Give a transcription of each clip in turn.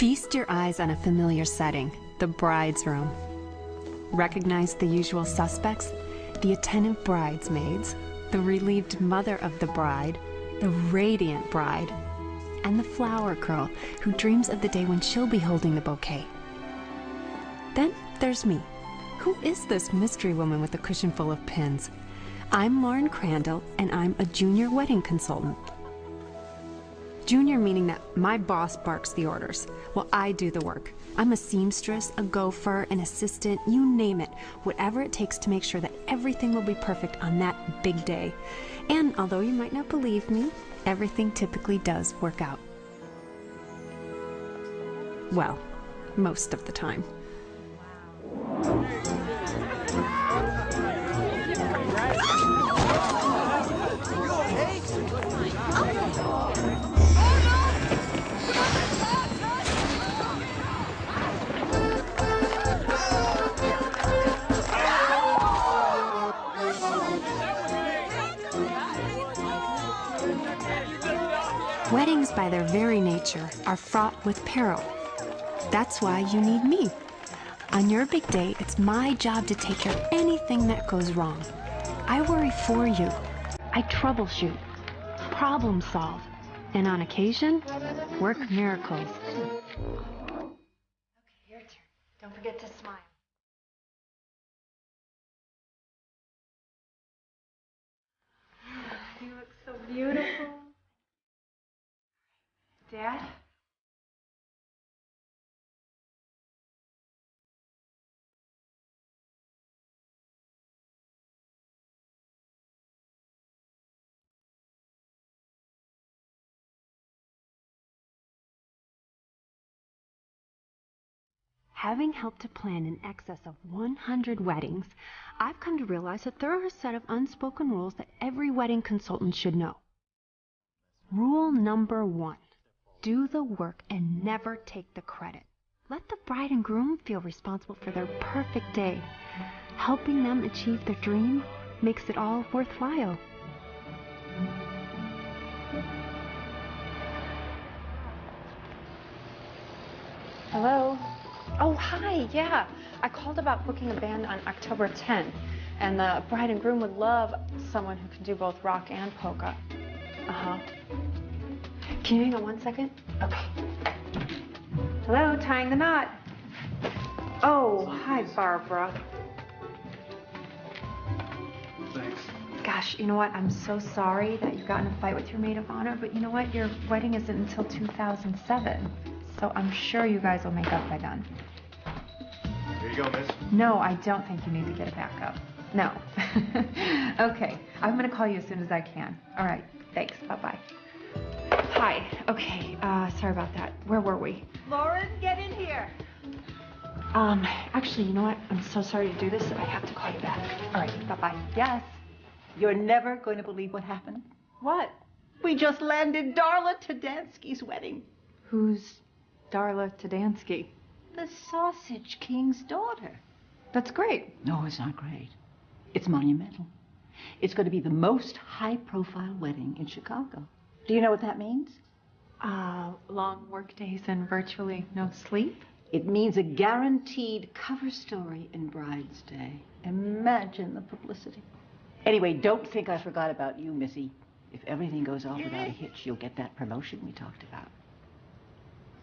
Feast your eyes on a familiar setting, the bride's room. Recognize the usual suspects, the attentive bridesmaids, the relieved mother of the bride, the radiant bride, and the flower girl who dreams of the day when she'll be holding the bouquet. Then there's me. Who is this mystery woman with a cushion full of pins? I'm Lauren Crandall, and I'm a junior wedding consultant. Junior meaning that my boss barks the orders, while I do the work. I'm a seamstress, a gopher, an assistant, you name it. Whatever it takes to make sure that everything will be perfect on that big day. And although you might not believe me, everything typically does work out. Well, most of the time. Weddings, by their very nature, are fraught with peril. That's why you need me. On your big day, it's my job to take care of anything that goes wrong. I worry for you. I troubleshoot, problem solve, and on occasion, work miracles. Okay, your turn. Don't forget to smile. You look so beautiful. Dad? Having helped to plan in excess of 100 weddings, I've come to realize that there are a set of unspoken rules that every wedding consultant should know. Rule number 1. Do the work and never take the credit. Let the bride and groom feel responsible for their perfect day. Helping them achieve their dream makes it all worthwhile. Hello? Oh, hi, yeah. I called about booking a band on October 10th, and the bride and groom would love someone who can do both rock and polka. Uh-huh. Can you hang on 1 second? Okay. Hello, tying the knot. Oh, hi, Barbara. Thanks. Gosh, you know what? I'm so sorry that you got in a fight with your maid of honor, but you know what? Your wedding isn't until 2007, so I'm sure you guys will make up by then. Here you go, miss. No, I don't think you need to get a backup. No. Okay, I'm gonna call you as soon as I can. All right, thanks, bye-bye. Hi, okay, sorry about that. Where were we? Lauren, get in here. Actually, you know what? I'm so sorry to do this. I have to call you back. All right, bye-bye. Yes? You're never going to believe what happened. What? We just landed Darla Tadansky's wedding. Who's Darla Tadansky? The Sausage King's daughter. That's great. No, it's not great. It's monumental. It's going to be the most high-profile wedding in Chicago. Do you know what that means? Long work days and virtually no sleep? It means a guaranteed cover story in Bride's Day. Imagine the publicity. Anyway, don't think I forgot about you, Missy. If everything goes off without a hitch, you'll get that promotion we talked about.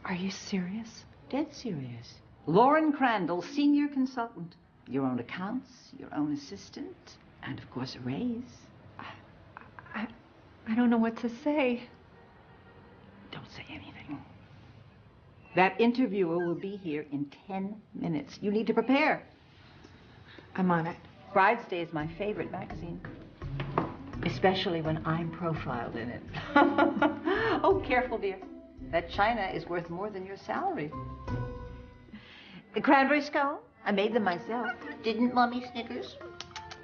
Are you serious? Dead serious. Lauren Crandall, senior consultant. Your own accounts, your own assistant, and of course a raise. I don't know what to say. Don't say anything. That interviewer will be here in 10 minutes. You need to prepare. I'm on it. Bride's Day is my favorite magazine. Especially when I'm profiled in it. Oh, careful, dear. That china is worth more than your salary. The cranberry scone? I made them myself. Didn't Mommy Snickers?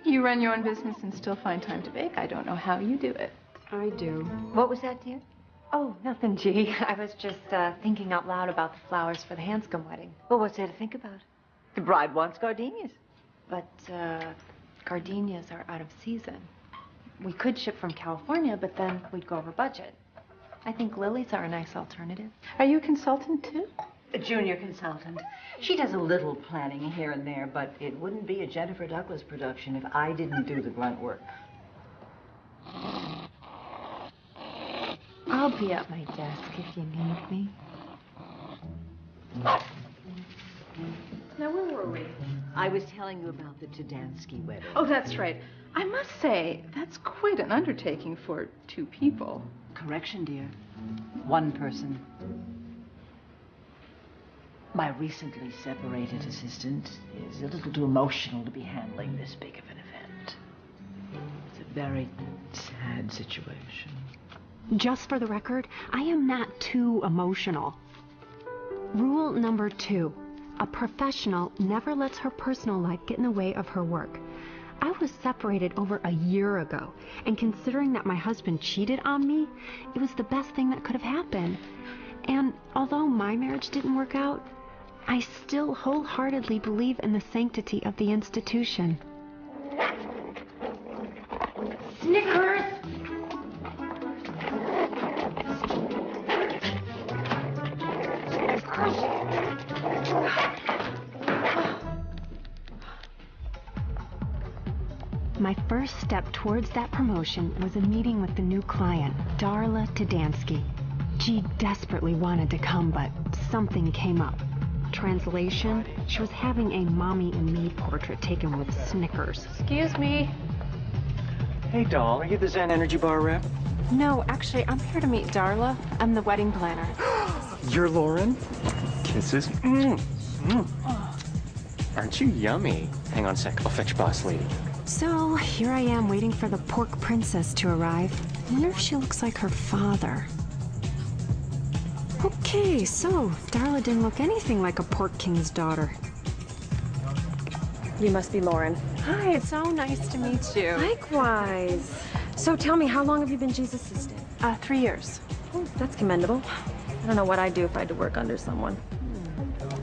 You run your own business and still find time to bake. I don't know how you do it. I do. What was that, dear? Oh, nothing, G. I was just thinking out loud about the flowers for the Hanscom wedding. Well, what's there to think about? The bride wants gardenias. But gardenias are out of season. We could ship from California, but then we'd go over budget. I think lilies are a nice alternative. Are you a consultant too? A junior consultant. She does a little planning here and there, but it wouldn't be a Jennifer Douglas production if I didn't do the grunt work. I'll be at my desk if you need me. Now, where were we? I was telling you about the Tadansky wedding. Oh, that's right. I must say, that's quite an undertaking for 2 people. Correction, dear. 1 person. My recently separated assistant is a little too emotional to be handling this big of an event. It's a very sad situation. Just for the record, I am not too emotional. Rule number 2. A professional never lets her personal life get in the way of her work. I was separated over a year ago, and considering that my husband cheated on me, it was the best thing that could have happened. And although my marriage didn't work out, I still wholeheartedly believe in the sanctity of the institution. Snickers! My first step towards that promotion was a meeting with the new client, Darla Tadansky. She desperately wanted to come, but something came up. Translation, she was having a mommy and me portrait taken with Snickers. Excuse me. Hey, doll, are you the Zen Energy Bar rep? No, actually, I'm here to meet Darla. I'm the wedding planner. You're Lauren? Kisses? Aren't you yummy? Hang on a sec, I'll fetch boss lady. So, here I am waiting for the pork princess to arrive. I wonder if she looks like her father. Okay, so Darla didn't look anything like a pork king's daughter. You must be Lauren. Hi, it's so nice to meet you. Likewise. So tell me, how long have you been G's assistant? 3 years. Oh, that's commendable. I don't know what I'd do if I had to work under someone.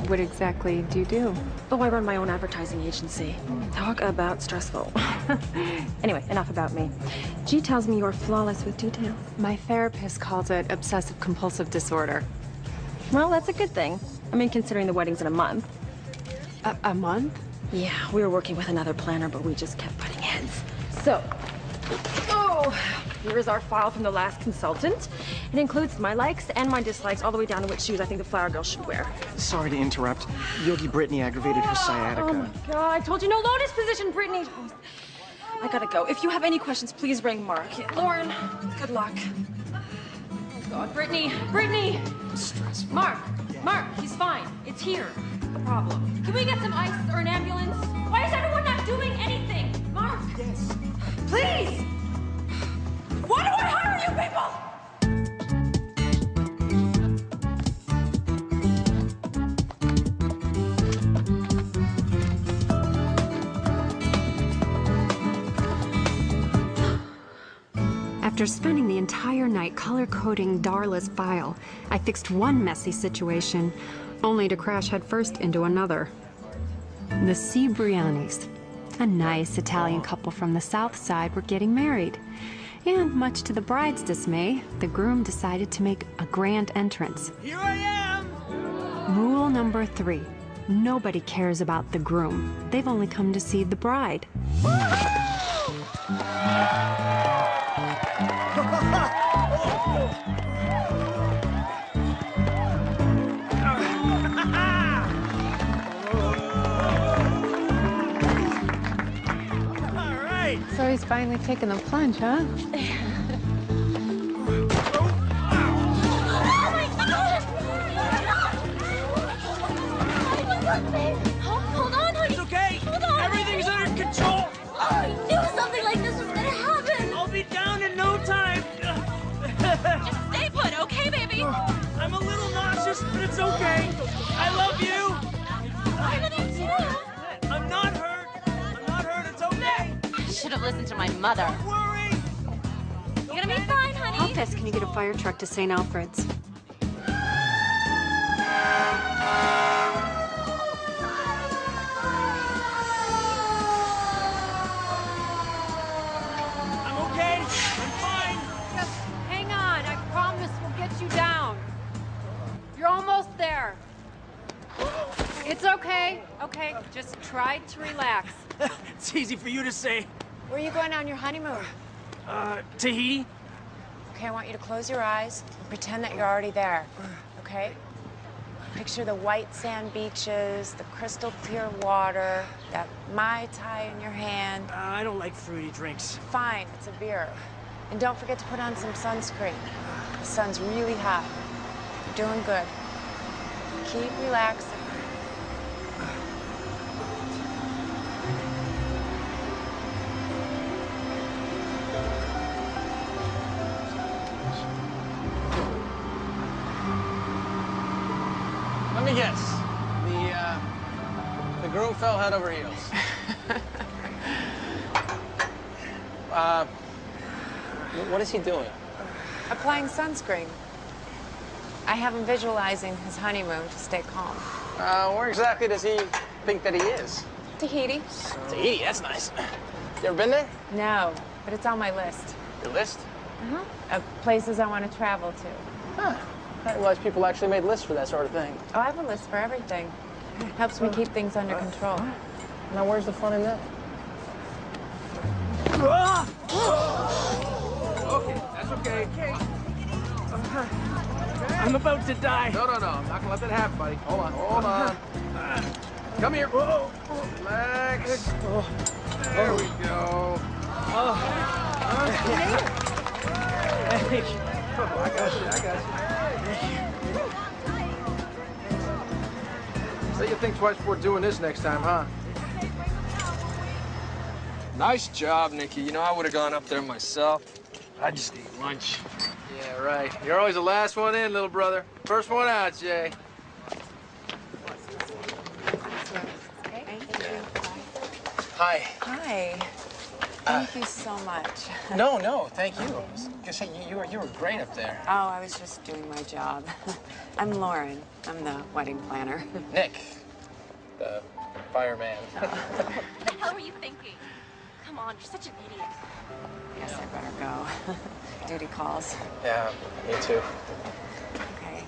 What exactly do you do? Oh, I run my own advertising agency. Talk about stressful. Anyway, enough about me. G tells me you're flawless with details. My therapist calls it obsessive-compulsive disorder. Well, that's a good thing. I mean, considering the wedding's in a month. A month? Yeah, we were working with another planner, but we just kept butting heads. So, oh, here is our file from the last consultant. It includes my likes and my dislikes, all the way down to which shoes I think the flower girl should wear. Sorry to interrupt. Yogi Brittany aggravated her sciatica. Oh my God, I told you no lotus position, Brittany. I gotta go. If you have any questions, please ring Mark. Lauren, good luck. Oh God, Brittany. Stressful. Mark, he's fine. It's here. The problem. Can we get some ice or an ambulance? Why is everyone not doing anything? Mark. Yes. Please. Why do I hire you people? After spending the entire night color-coding Darla's file, I fixed one messy situation, only to crash headfirst into another. The Cibrianis, a nice Italian couple from the South Side, were getting married. And much to the bride's dismay, the groom decided to make a grand entrance. Here I am! Rule number 3. Nobody cares about the groom. They've only come to see the bride. So he's finally taking the plunge, huh? Hold on, honey. It's okay. Hold on. Everything's under control. Oh, I knew something like this was gonna happen. I'll be down in no time. Just stay put, okay, baby? I'm a little nauseous, but it's okay. I love you. I love you too. I'm not hurt. It's okay. I should have listened to my mother. Don't worry. You're gonna be fine, honey. How fast can you get a fire truck to St. Alfred's? I'm okay. I'm fine. Just hang on. I promise we'll get you down. You're almost there. right to relax. It's easy for you to say. Where are you going on your honeymoon? Tahiti? Okay, I want you to close your eyes and pretend that you're already there, okay? Picture the white sand beaches, the crystal clear water, that Mai Tai in your hand. I don't like fruity drinks. Fine, it's a beer. And don't forget to put on some sunscreen. The sun's really hot. You're doing good. Keep relaxing. Let me guess. The groom fell head over heels. What is he doing? Applying sunscreen. I have him visualizing his honeymoon to stay calm. Where exactly does he think that he is? Tahiti. Tahiti, that's nice. You ever been there? No, but it's on my list. Your list? Of places I want to travel to. Huh. I didn't realize people actually made lists for that sort of thing. Oh, I have a list for everything. Helps me keep things under control. Now, where's the fun in that? Okay, that's okay. I'm about to die. No. I'm not gonna let that happen, buddy. Hold on. Come here. Relax. There we go. I got you. So you think twice before doing this next time, huh? Nice job, Nikki. You know, I would have gone up there myself. I just need lunch. Yeah, right. You're always the last one in, little brother. First one out, Jay. Hi. Hi. Thank you so much. No, thank you. I was gonna say, you were great up there. Oh, I was just doing my job. I'm Lauren. I'm the wedding planner. Nick, the fireman. What the hell were you thinking? Come on, you're such an idiot. Guess I better go. Duty calls. Yeah, me too. Okay.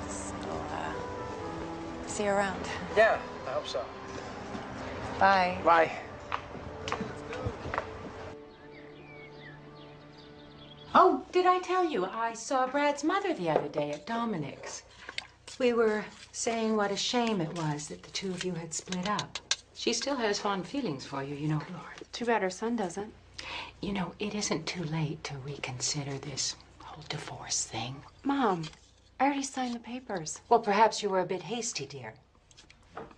So, see you around. Yeah, I hope so. Bye. Bye. Oh, did I tell you? I saw Brad's mother the other day at Dominic's. We were saying what a shame it was that the two of you had split up. She still has fond feelings for you, you know, Lauren. Too bad her son doesn't. You know, it isn't too late to reconsider this whole divorce thing. Mom, I already signed the papers. Well, perhaps you were a bit hasty, dear.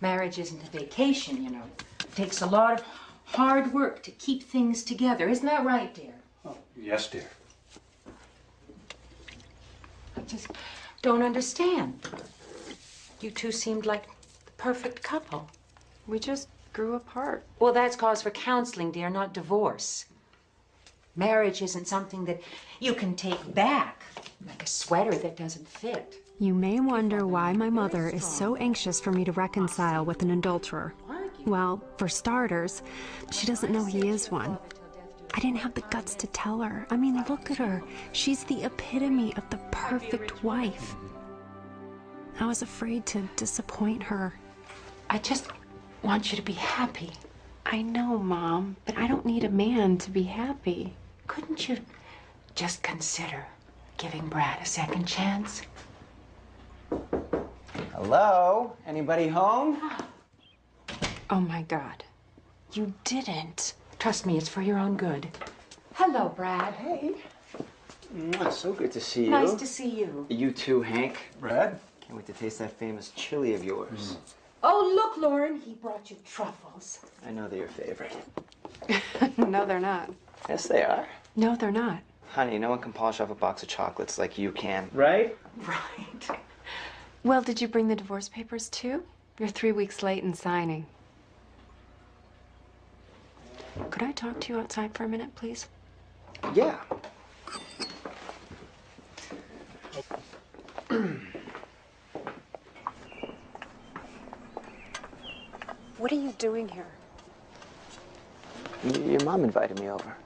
Marriage isn't a vacation, you know. It takes a lot of hard work to keep things together. Isn't that right, dear? Oh, yes, dear. I just don't understand. You two seemed like the perfect couple. We just grew apart. Well, that's cause for counseling, dear, not divorce. Marriage isn't something that you can take back, like a sweater that doesn't fit. You may wonder why my mother is so anxious for me to reconcile with an adulterer. Well, for starters, she doesn't know he is one. I didn't have the guts to tell her. I mean, look at her. She's the epitome of the perfect wife. I was afraid to disappoint her. I just want you to be happy. I know, Mom, but I don't need a man to be happy. Couldn't you just consider giving Brad a second chance? Hello? Anybody home? Oh, my God. You didn't. Trust me, it's for your own good. Hello, Brad. Hey. Mwah, so good to see you. Nice to see you. You too, Hank. Brad? Can't wait to taste that famous chili of yours. Oh, look, Lauren, he brought you truffles. I know they're your favorite. No, they're not. Yes, they are. No, they're not. Honey, no one can polish off a box of chocolates like you can. Right? Right. Well, did you bring the divorce papers, too? You're 3 weeks late in signing. Could I talk to you outside for a minute, please? Yeah. What are you doing here? Your mom invited me over.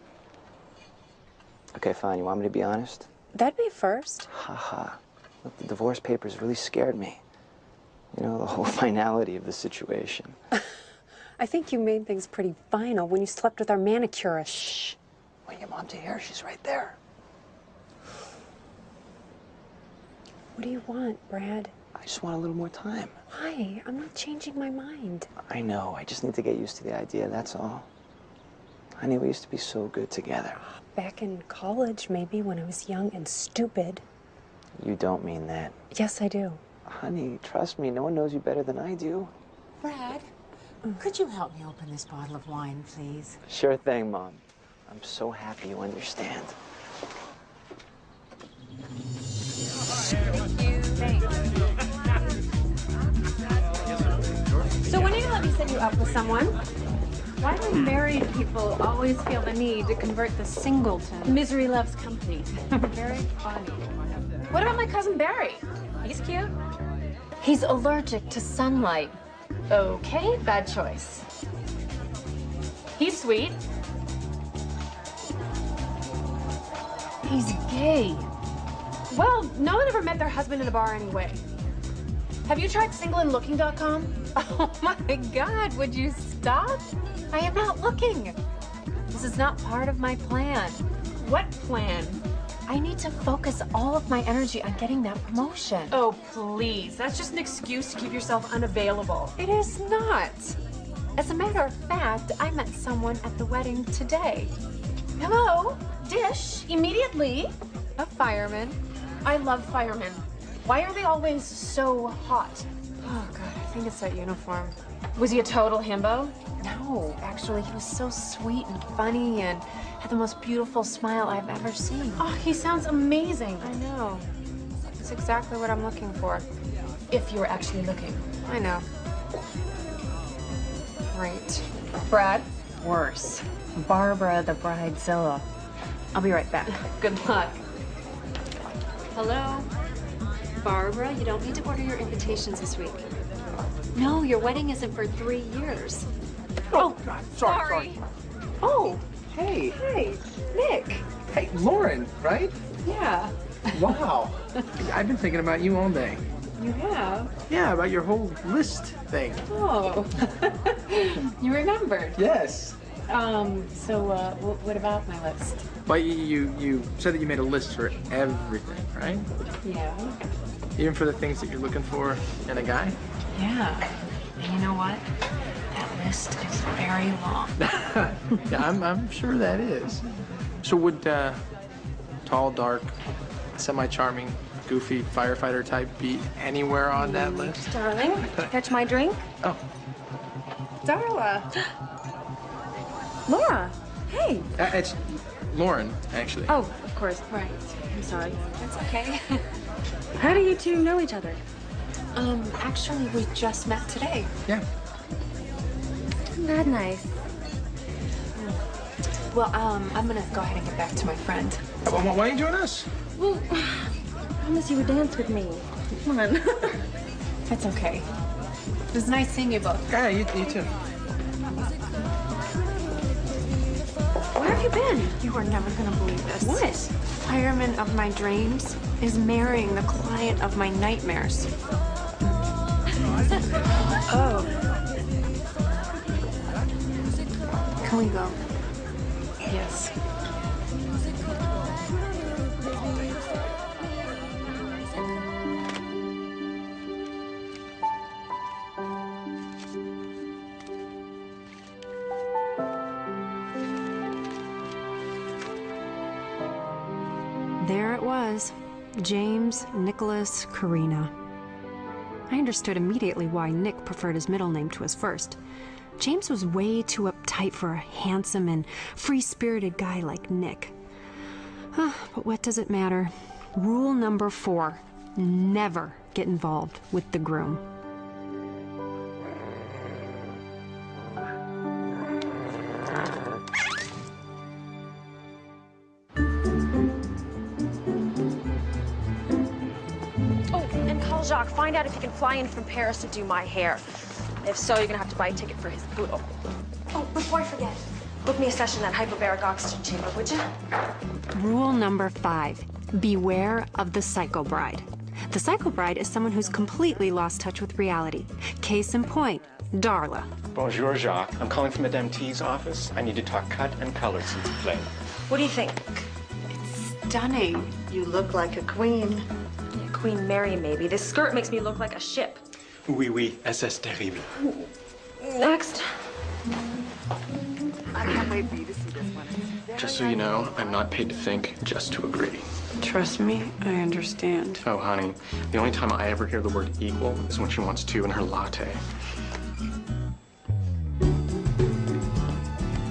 Okay, fine. You want me to be honest? That'd be first. Haha. Look, the divorce papers really scared me. You know, the whole finality of the situation. I think you made things pretty final when you slept with our manicurist. Shh. Want your mom to hear? She's right there. What do you want, Brad? I just want a little more time. Why? I'm not changing my mind. I know. I just need to get used to the idea, that's all. Honey, we used to be so good together. Back in college, maybe, when I was young and stupid. You don't mean that. Yes, I do. Honey, trust me, no one knows you better than I do. Brad, could you help me open this bottle of wine, please? Sure thing, Mom. I'm so happy you understand. So when are you gonna let me set you up with someone? Why do married people always feel the need to convert the singleton? Misery loves company. Very funny. What about my cousin Barry? He's cute. He's allergic to sunlight. Okay, bad choice. He's sweet. He's gay. Well, no one ever met their husband in a bar anyway. Have you tried singleandlooking.com? Oh my God, would you stop? I am not looking. This is not part of my plan. What plan? I need to focus all of my energy on getting that promotion. Oh, please. That's just an excuse to keep yourself unavailable. It is not. As a matter of fact, I met someone at the wedding today. Hello? Dish, immediately. A fireman. I love firemen. Why are they always so hot? Oh, God, I think it's that uniform. Was he a total himbo? No, actually, he was so sweet and funny and had the most beautiful smile I've ever seen. Oh, he sounds amazing. I know. It's exactly what I'm looking for. If you were actually looking. I know. Great. Brad? Worse. Barbara the Bridezilla. I'll be right back. Good luck. Hello? Barbara, you don't need to order your invitations this week. No, your wedding isn't for 3 years. Oh, God, sorry. Oh, Hey. hey, Nick. Hey, Lauren, right? Yeah. Wow. I've been thinking about you all day. You have? Yeah, about your whole list thing. Oh. You remembered? Yes. What about my list? But you said that you made a list for everything, right? Yeah. Even for the things that you're looking for in a guy? Yeah. And you know what? That list is very long. Yeah, I'm sure that is. So would tall, dark, semi-charming, goofy firefighter type be anywhere on that list? Darling, catch my drink? Oh. Darla. Laura, hey. It's Lauren, actually. Oh, of course. Right. I'm sorry. That's okay. How do you two know each other? Actually, we just met today. Yeah. Isn't that nice? Well, I'm gonna go ahead and get back to my friend. Why don't you join us? Well, I promise you would dance with me. Come on. That's okay. It was nice seeing you both. Yeah, you too. Where have you been? You are never gonna believe this. What? Fireman of my dreams is marrying the client of my nightmares. Oh. Can we go? Yes. There it was. James Nicholas Karina. I understood immediately why Nick preferred his middle name to his first. James was way too uptight for a handsome and free-spirited guy like Nick. But what does it matter? Rule number 4, never get involved with the groom. Oh, and call Jacques. Find out if he can fly in from Paris to do my hair. If so, you're gonna have to buy a ticket for his boot. Oh, before I forget, book me a session in that hyperbaric oxygen chamber, would you? Rule number 5, beware of the psycho bride. The psycho bride is someone who's completely lost touch with reality. Case in point, Darla. Bonjour, Jacques. I'm calling from Madame T's office. I need to talk cut and color since it's late. What do you think? Stunning. You look like a queen. Yeah, Queen Mary, maybe. This skirt makes me look like a ship. Oui, oui, SS terrible. Next. I can't wait for you to see this one. Just so you know, I'm not paid to think, just to agree. Trust me, I understand. Oh, honey, the only time I ever hear the word equal is when she wants two in her latte.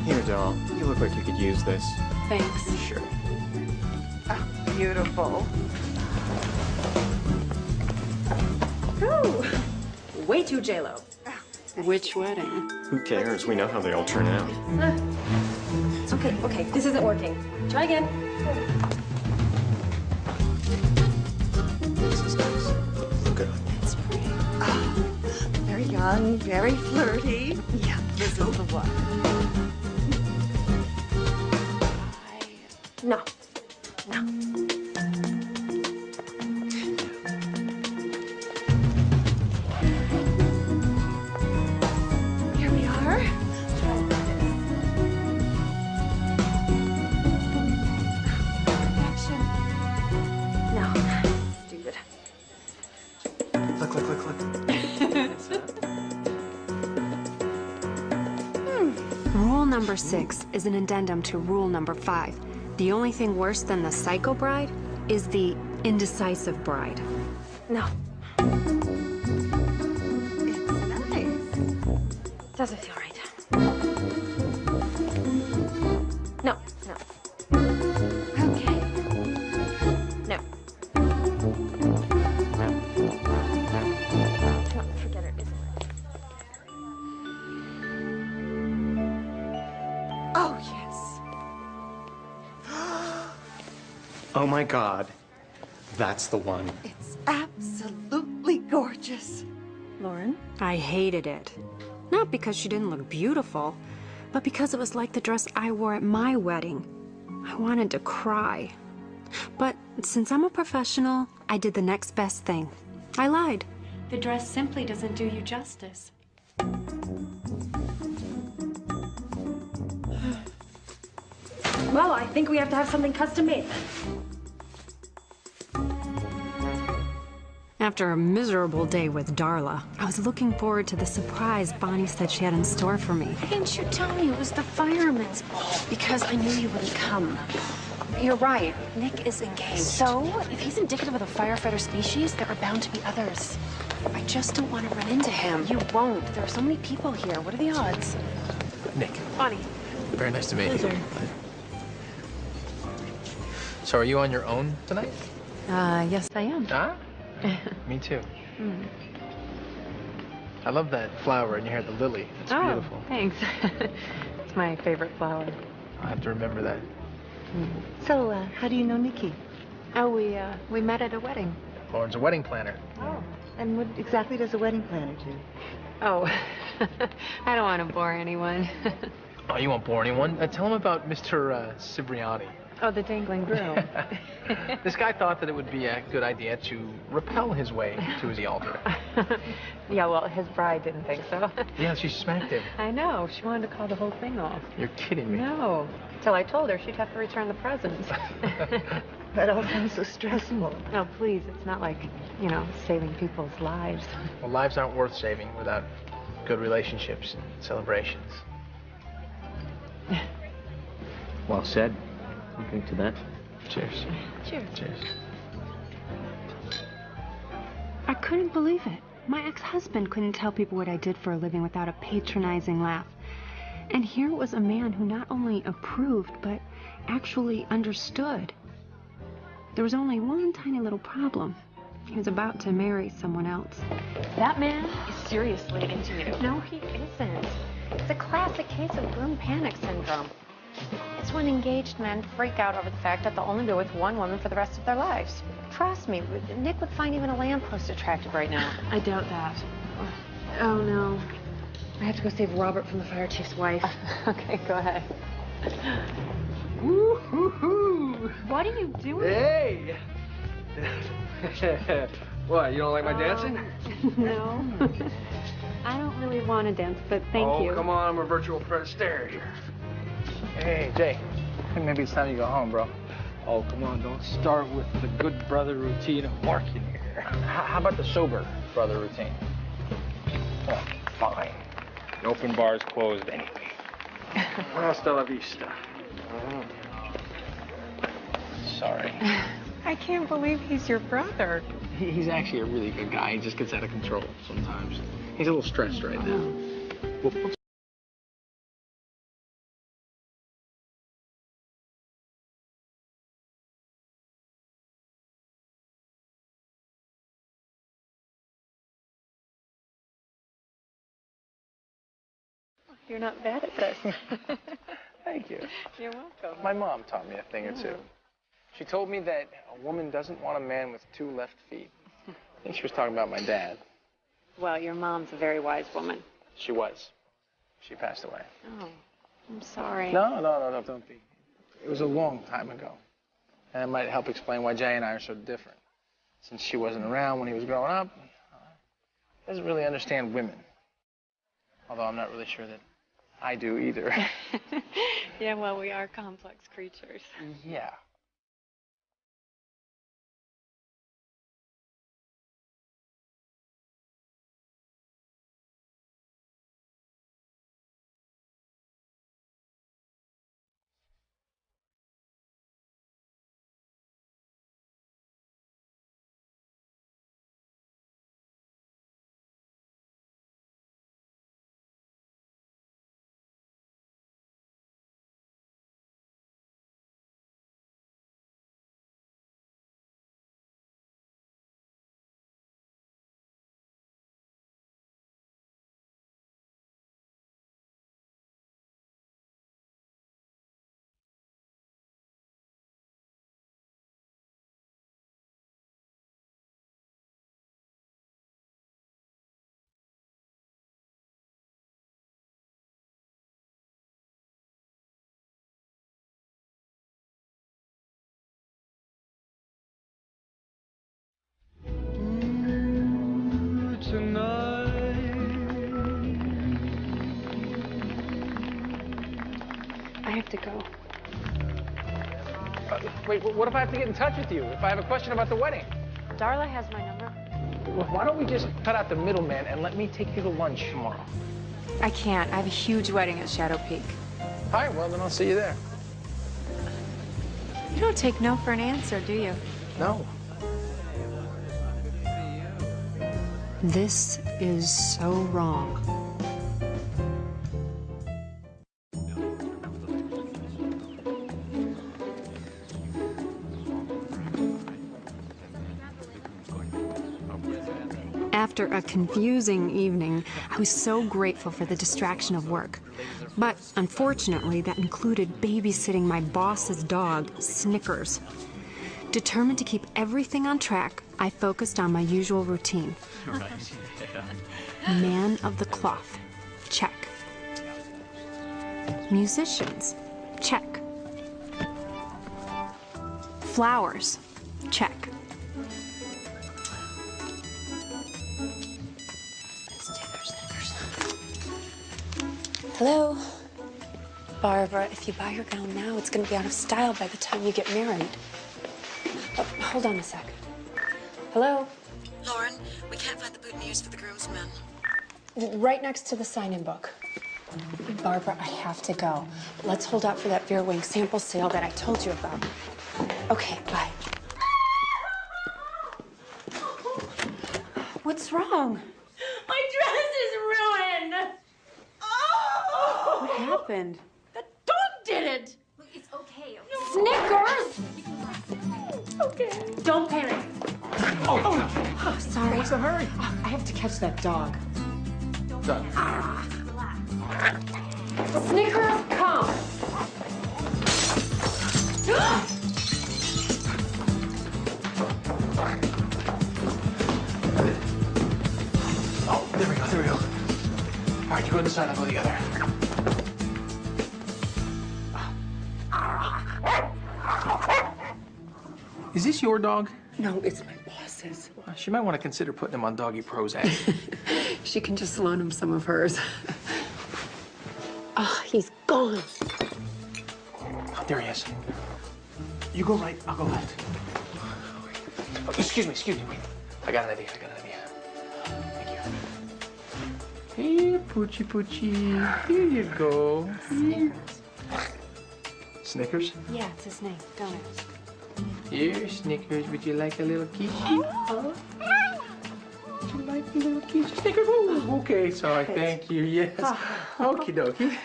Here, doll. You look like you could use this. Thanks. Sure. Oh, beautiful. Ooh, way too J-Lo. Which wedding? Who cares? We know how they all turn out. Okay, this isn't working. Try again. This is nice. Look at it. It's pretty. Oh, very young, very flirty. Yeah, this is the one. No. Here we are. No. Stupid. Look. Rule number 6 is an addendum to rule number 5. The only thing worse than the psycho bride is the indecisive bride. No. It's nice. Doesn't feel right. No. Okay. No. No, forget it. Oh, yes. Oh my God. That's the one. It's absolutely gorgeous. Lauren? I hated it. Not because she didn't look beautiful, but because it was like the dress I wore at my wedding. I wanted to cry. But since I'm a professional, I did the next best thing. I lied. The dress simply doesn't do you justice. Well, I think we have to have something custom made. After a miserable day with Darla, I was looking forward to the surprise Bonnie said she had in store for me. Why didn't you tell me it was the fireman's ball? Because I knew you wouldn't come. You're right. Nick is engaged. So, if he's indicative of the firefighter species, there are bound to be others. I just don't want to run into him. You won't. There are so many people here. What are the odds? Nick. Bonnie. Very nice to meet you. Pleasure. So are you on your own tonight? Yes, I am. Ah? Me too. I love that flower in your hair, the lily. It's beautiful. Thanks. It's my favorite flower. I have to remember that. So, how do you know Nikki? Oh, we met at a wedding. Lauren's a wedding planner. Oh. And what exactly does a wedding planner do? Oh, I don't want to bore anyone. Oh, you won't bore anyone. Tell him about Mr. Cipriani. Oh, the dangling groom. This guy thought that it would be a good idea to rappel his way to the altar. Yeah, well, his bride didn't think so. Yeah, she smacked him. I know. She wanted to call the whole thing off. You're kidding me. No. Till I told her she'd have to return the presents. That all sounds so stressful. Oh, please. It's not like, saving people's lives. Well, lives aren't worth saving without good relationships and celebrations. Well said. I'll drink to that. Cheers. Cheers. Cheers. I couldn't believe it. My ex-husband couldn't tell people what I did for a living without a patronizing laugh. And here was a man who not only approved, but actually understood. There was only one tiny little problem. He was about to marry someone else. That man is seriously into you. No, he isn't. It's a classic case of groom panic syndrome. It's when engaged men freak out over the fact that they'll only be with one woman for the rest of their lives. Trust me, Nick would find even a lamppost attractive right now. I doubt that. Oh, no. I have to go save Robert from the fire chief's wife. Okay, go ahead. Woo-hoo-hoo! What are you doing? Hey! What, you don't like my dancing? No. I don't really want to dance, but thank you. Oh, come on, I'm a virtual Fred Astaire here. Hey, Jay. I think maybe it's time you go home, bro. Oh, come on, don't start with the good brother routine of barking here. How about the sober brother routine? Oh, fine. The open bar's closed anyway. Hasta la vista. Sorry. I can't believe he's your brother. He's actually a really good guy. He just gets out of control sometimes. He's a little stressed right now. Well, You're not bad at this. thank you. You're welcome. My mom taught me a thing or two. She told me that a woman doesn't want a man with 2 left feet. I think she was talking about my dad. Well, your mom's a very wise woman. She was. She passed away. Oh, I'm sorry. No, don't be. It was a long time ago. And it might help explain why Jay and I are so different. Since she wasn't around when he was growing up, he doesn't really understand women. Although I'm not really sure that I do either. Yeah, well, we are complex creatures. Yeah. I have to go. Wait, what if I have to get in touch with you? If I have a question about the wedding? Darla has my number. Well, why don't we just cut out the middleman and let me take you to lunch tomorrow? I can't. I have a huge wedding at Shadow Peak. All right, well, then I'll see you there. You don't take no for an answer, do you? No. This is so wrong. After a confusing evening, I was so grateful for the distraction of work. But unfortunately, that included babysitting my boss's dog, Snickers. Determined to keep everything on track, I focused on my usual routine. Man of the cloth, check. Musicians, check. Flowers, check. Hello? Barbara, if you buy your gown now, it's going to be out of style by the time you get married. Oh, hold on a sec. Hello? Lauren, we can't find the boutonnieres for the groomsmen. Right next to the sign-in book. Barbara, I have to go. Let's hold out for that Veer Wing sample sale that I told you about. Okay, bye. What's wrong? My dress is ruined! Oh! What happened? The dog did it! It's okay. Snickers! Okay. Don't panic. Oh, sorry. What's the hurry? I have to catch that dog. Done. Snickers, come! Oh, there we go. All right, you go this side, I'll go the other. Is this your dog? No, it's my boss's. She might want to consider putting him on Doggy Prozac. She can just loan him some of hers. Oh, he's gone. Oh, there he is. You go right, I'll go left. Oh, excuse me, wait. I got an idea. Thank you. Here, Poochie. Here you go. Snickers? Yeah, it's his name. Donuts. Here, Snickers. Would you like a little kissy? Huh? Would you like a little kissy? Snickers? Oh, okay, sorry. Thank you. Yes. Okie dokie.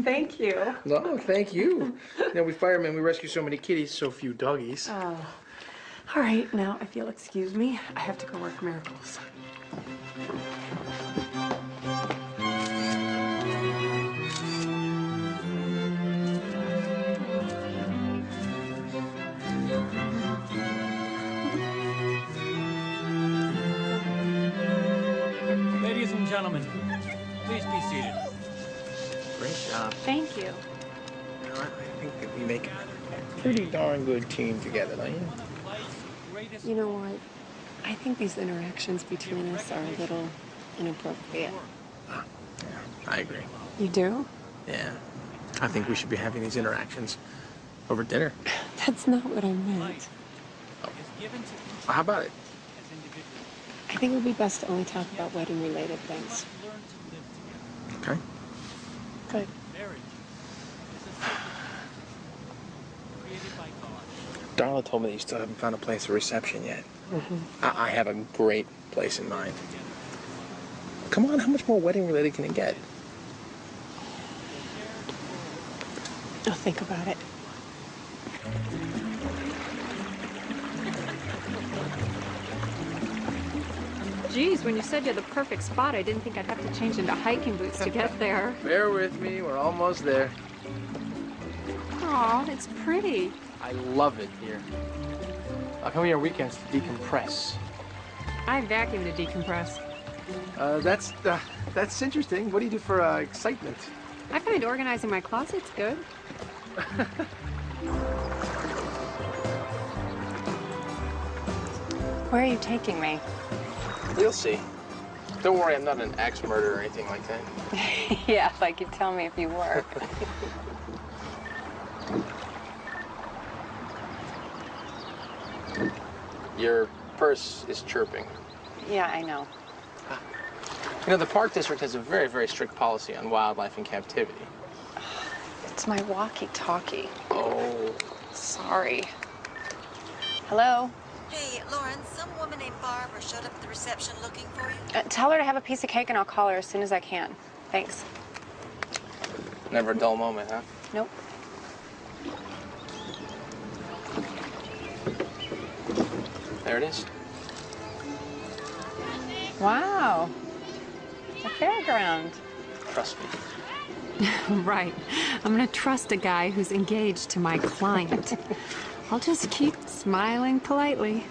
Thank you. No, thank you. You know, we firemen, we rescue so many kitties, so few doggies. Oh. All right, now, if you'll excuse me, I have to go work miracles. Ladies and gentlemen, please be seated. Great job. Thank you. You know what? I think that we make a pretty darn good team together, don't you? You know what? I think these interactions between us are a little inappropriate. Yeah, I agree. You do? Yeah. I think we should be having these interactions over dinner. That's not what I meant. Oh. Well, how about it? I think it would be best to only talk about wedding-related things. Okay. Good. Darla told me that you still haven't found a place for reception yet. Mm-hmm. I have a great place in mind. Come on, how much more wedding-related can it get? I'll think about it. Geez, when you said you had the perfect spot, I didn't think I'd have to change into hiking boots to get there. Bear with me, we're almost there. Aw, it's pretty. I love it here. I'll come here weekends to decompress. I vacuum to decompress. That's interesting. What do you do for excitement? I find organizing my closets good. Where are you taking me? You'll see. Don't worry, I'm not an axe murderer or anything like that. Yeah, like you'd tell me if you were. Your purse is chirping. Yeah, I know. You know, the Park District has a very, very strict policy on wildlife in captivity. It's my walkie-talkie. Oh. Sorry. Hello? Hey, Lauren, some woman named Barbara showed up at the reception looking for you. Tell her to have a piece of cake and I'll call her as soon as I can. Thanks. Never a dull moment, huh? Nope. There it is. Wow. A fairground. Trust me. Right. I'm gonna trust a guy who's engaged to my client. I'll just keep smiling politely.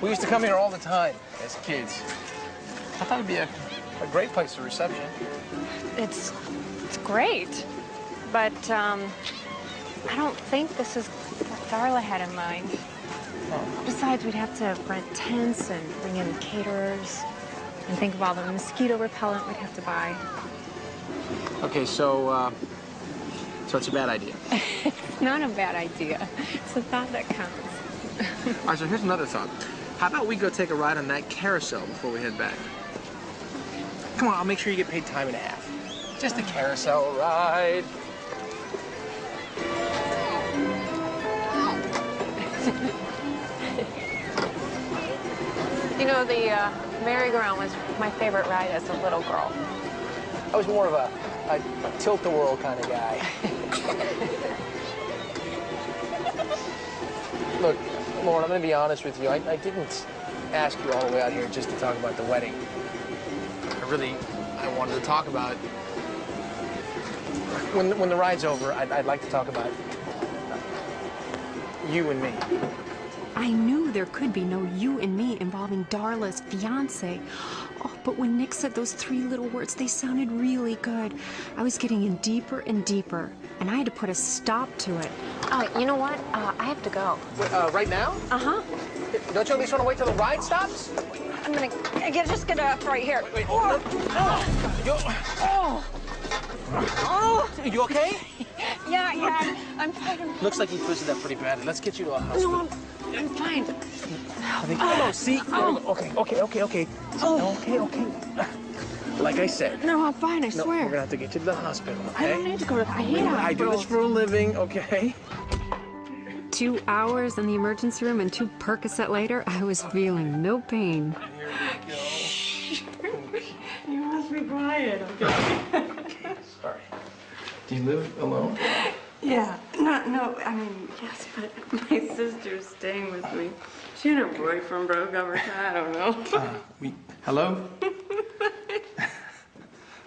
We used to come here all the time as kids. I thought it'd be a great place for reception. It's great, but I don't think this is what Darla had in mind. Besides, we'd have to rent tents and bring in caterers and think of all the mosquito repellent we'd have to buy. Okay, so it's a bad idea. It's not a bad idea. It's the thought that counts. All right, so here's another thought. How about we go take a ride on that carousel before we head back? Come on, I'll make sure you get paid time and a half. Just a carousel ride. You know, the merry-go-round was my favorite ride as a little girl. I was more of a tilt-the-world kind of guy. Look, Lauren, I'm going to be honest with you. I didn't ask you all the way out here just to talk about the wedding. I wanted to talk about... When the ride's over, I'd like to talk about you and me. I knew there could be no you and me involving Darla's fiancé. Oh, But when Nick said those 3 little words, they sounded really good. I was getting in deeper and deeper, and I had to put a stop to it. Oh, you know what? I have to go. Wait, right now? Uh-huh. Don't you at least want to wait till the ride stops? I'm gonna just get up right here. Wait. Oh. You okay? Yeah, I'm fine. Looks like you twisted that pretty badly. Let's get you to a hospital. No, I'm fine. I think, oh, see? Okay. Okay. Like I said. No, I'm fine, I No, swear. we're gonna have to get you to the hospital, okay? I don't need to go to the hospital. I do this for a living, okay? 2 hours in the emergency room and 2 Percocet later, I was feeling no pain. You must be quiet, okay? Sorry. Do you live alone? Yeah. No, I mean, yes, but my sister's staying with me. She and her boyfriend broke up or something, I don't know. Hello?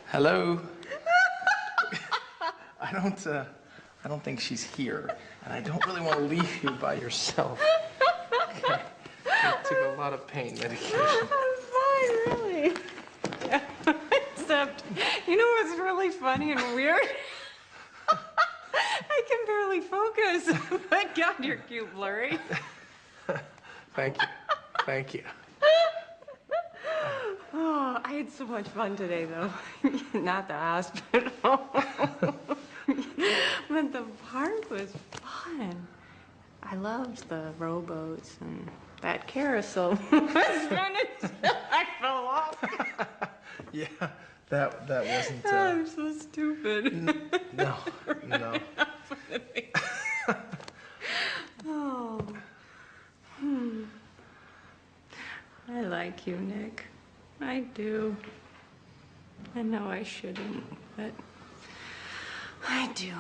Hello? I don't think she's here, and I don't really want to leave you by yourself. Okay. I took a lot of pain medication. I'm fine, really. Yeah. Except, you know what's really funny and weird? I can barely focus. My God, you're cute, blurry. Thank you. Oh, I had so much fun today, though. Not the hospital. But the park was fun. I loved the rowboats and that carousel. I fell off. Yeah, that wasn't. I'm so stupid. No. Oh. I like you, Nick. I do. I know I shouldn't, but I do.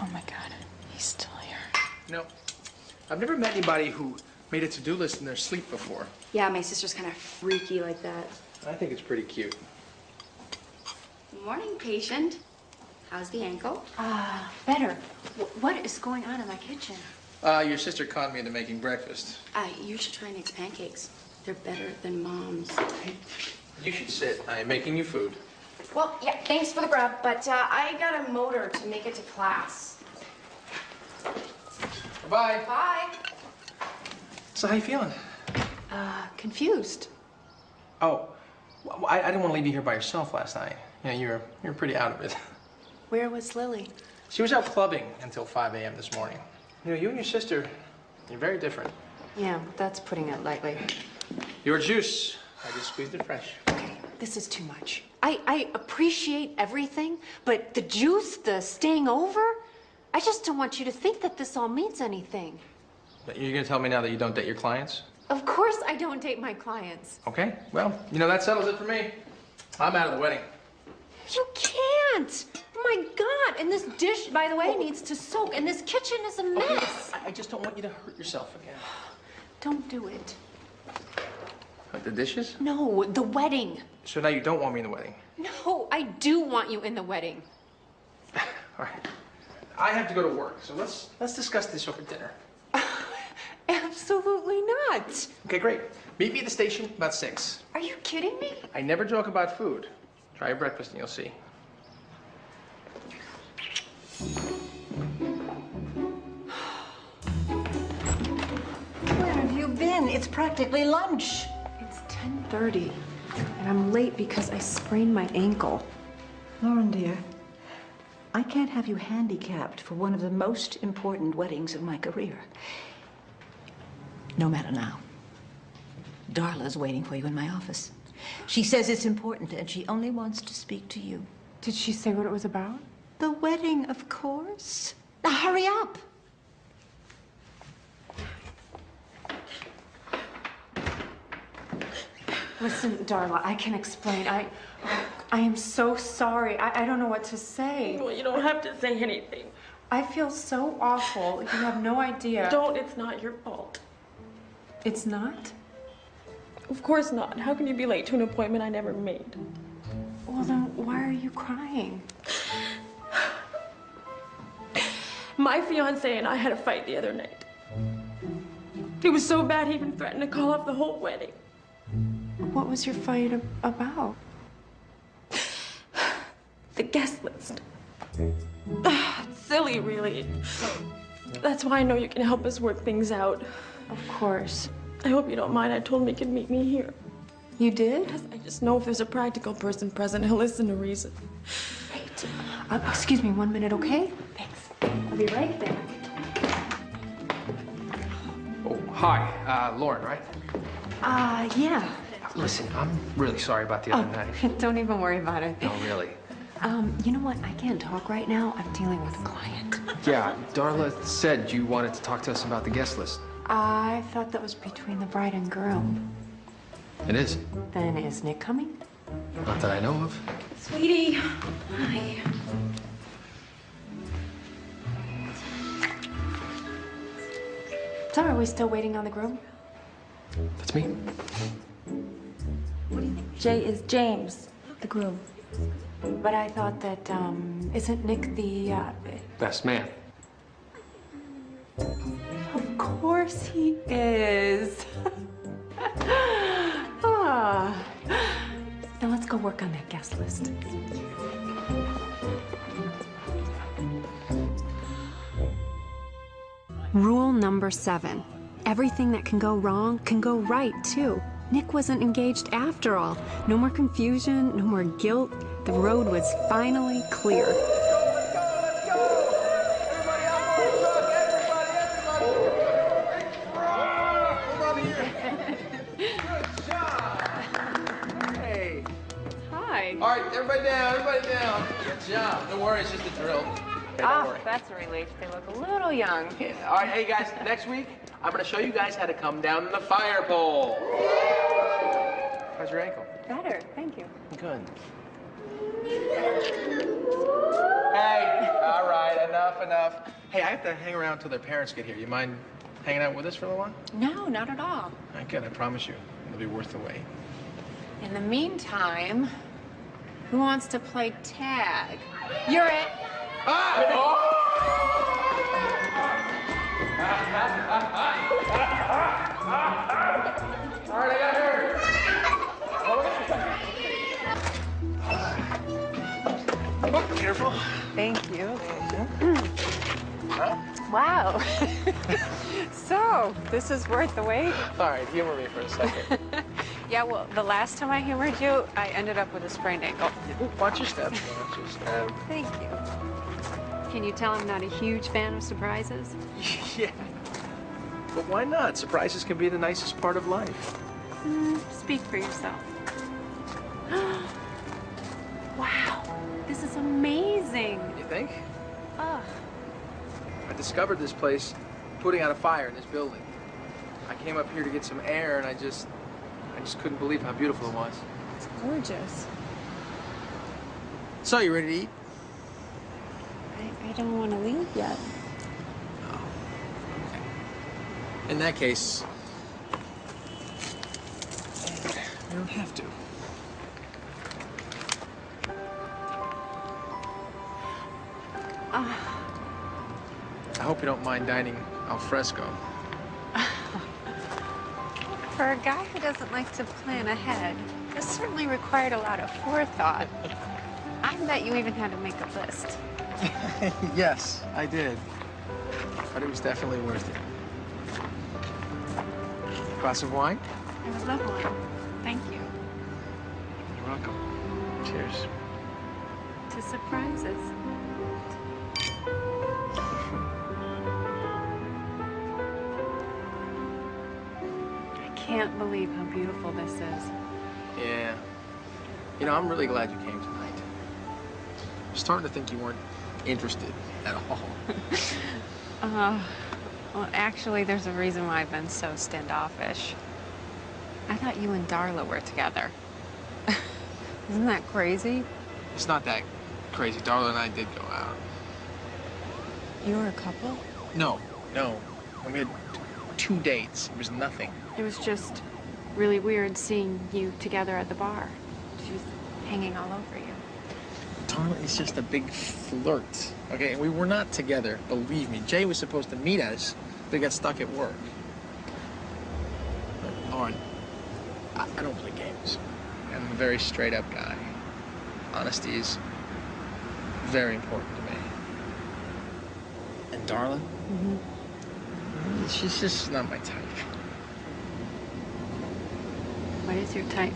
Oh my God, he's still here. No, I've never met anybody who made a to-do list in their sleep before. Yeah, my sister's kind of freaky like that. I think it's pretty cute. Good morning, patient. How's the ankle? Better. What is going on in my kitchen? Your sister conned me into making breakfast. You should try Nick's pancakes. They're better than Mom's. You should sit. I am making you food. Well, yeah, thanks for the grub, but I got a motor to make it to class. Bye. Bye. So how you feeling? Confused. Oh, well, I didn't want to leave you here by yourself last night. You know, you were pretty out of it. Where was Lily? She was out clubbing until 5 a.m. this morning. You know, you and your sister, you're very different. Yeah, that's putting it lightly. Your juice, I just squeezed it fresh. Okay, this is too much. I appreciate everything, but the juice, the staying over, I just don't want you to think that this all means anything. You're gonna tell me now that you don't date your clients? Of course I don't date my clients. Okay, well, you know, that settles it for me. I'm out of the wedding. You can't! Oh my God! And this dish, by the way, needs to soak, and this kitchen is a mess. I just don't want you to hurt yourself again. Don't do it. What, the dishes? No, the wedding. So now you don't want me in the wedding? No, I do want you in the wedding. All right. I have to go to work, so let's discuss this over dinner. Absolutely not. Okay, great. Meet me at the station about 6. Are you kidding me? I never joke about food. Try your breakfast and you'll see. Where have you been? It's practically lunch. It's 10:30, and I'm late because I sprained my ankle. Lauren, dear, I can't have you handicapped for one of the most important weddings of my career. No matter now. Darla's waiting for you in my office. She says it's important, and she only wants to speak to you. Did she say what it was about? The wedding, of course. Now, hurry up. Listen, Darla, I can explain. I am so sorry. I don't know what to say. Well, you don't have to say anything. I feel so awful. You have no idea. Don't. It's not your fault. It's not? Of course not. How can you be late to an appointment I never made? Well, then why are you crying? My fiance and I had a fight the other night. It was so bad he even threatened to call off the whole wedding. What was your fight about? The guest list. Silly, really. That's why I know you can help us work things out. Of course. I hope you don't mind. I told him he could meet me here. You did? Yes, I just know if there's a practical person present, he'll listen to reason. Wait. Excuse me 1 minute, okay? Thanks. I'll be right back. Oh, hi. Lauren, right? Yeah. Listen, I'm really sorry about the other night. Don't even worry about it. No, really. You know what? I can't talk right now. I'm dealing with a client. Yeah, Darla said you wanted to talk to us about the guest list. I thought that was between the bride and groom. It is. Then is Nick coming? Not that I know of. Sweetie. Hi. So are we still waiting on the groom? That's me. What do you think? Jay is James, the groom. But I thought that, isn't Nick the, Best man. Of course he is. Now let's go work on that guest list. Rule number 7. Everything that can go wrong can go right, too. Nick wasn't engaged after all. No more confusion, no more guilt. The road was finally clear. Hey. Hi. All right, everybody down. Good job. Don't worry, it's just a drill. Okay, don't worry. That's a relief. They look a little young. Yeah. All right, hey guys, next week, I'm gonna show you guys how to come down the fire pole. How's your ankle? Better, thank you. Good. Hey, all right, enough. Hey, I have to hang around till their parents get here. You mind hanging out with us for a little while? No, not at all. All right, good, I promise you. It'll be worth the wait. In the meantime, who wants to play tag? You're it. All right, I got her. Oh, careful. Thank you. Huh? Wow. So, this is worth the wait? All right, humor me for a second. Yeah, well, the last time I humored you, I ended up with a sprained ankle. Watch your step. Thank you. Can you tell I'm not a huge fan of surprises? Yeah. But why not? Surprises can be the nicest part of life. Speak for yourself. Wow, this is amazing. You think? Ugh. I discovered this place putting out a fire in this building. I came up here to get some air, and I just couldn't believe how beautiful it was. It's gorgeous. So, you ready to eat? I don't want to leave yet. Oh, okay. In that case, you don't have to. I hope you don't mind dining al fresco. For a guy who doesn't like to plan ahead, this certainly required a lot of forethought. I bet you even had to make a list. Yes, I did. But it was definitely worth it. Glass of wine? I would love one. Thank you. You're welcome. Cheers. To surprises. I can't believe how beautiful this is. Yeah. You know, I'm really glad you came tonight. I'm starting to think you weren't interested at all. Well, actually, there's a reason why I've been so standoffish. I thought you and Darla were together. Isn't that crazy? It's not that crazy. Darla and I did go out. You were a couple? No. And we had 2 dates. It was nothing. It was just really weird seeing you together at the bar. She was hanging all over you. Darla is just a big flirt. Okay, we were not together, believe me. Jay was supposed to meet us, but he got stuck at work. But, Lauren, I don't play games. I'm a very straight up guy. Honesty is very important to me. And Darla? She's just not my type. What is your type?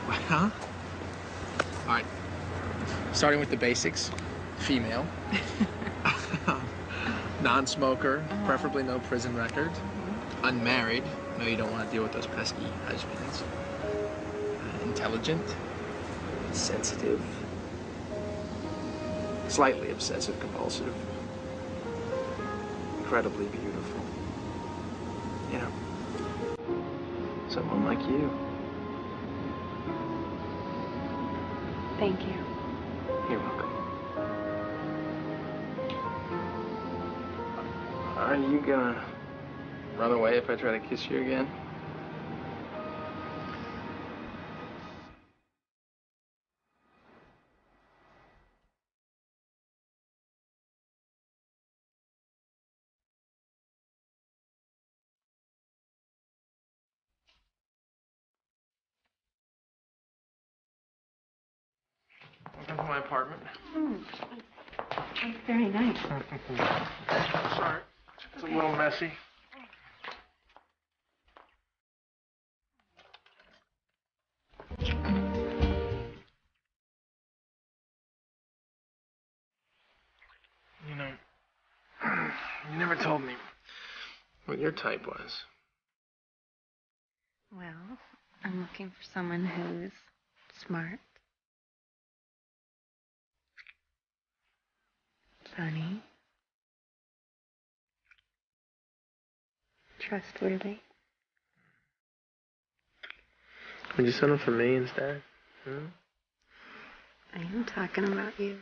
Huh? All right. Starting with the basics. Female. Non-smoker, preferably no prison record. Unmarried. No, you don't want to deal with those pesky husbands. Intelligent. Sensitive. Slightly obsessive compulsive. Incredibly beautiful. You know, someone like you. Thank you. You're welcome. Are you gonna run away if I try to kiss you again? Welcome to my apartment. That's very nice. Sorry, it's a little messy. You know, you never told me what your type was. Well, I'm looking for someone who's smart, funny, trustworthy. Would you settle for me instead? I am talking about you.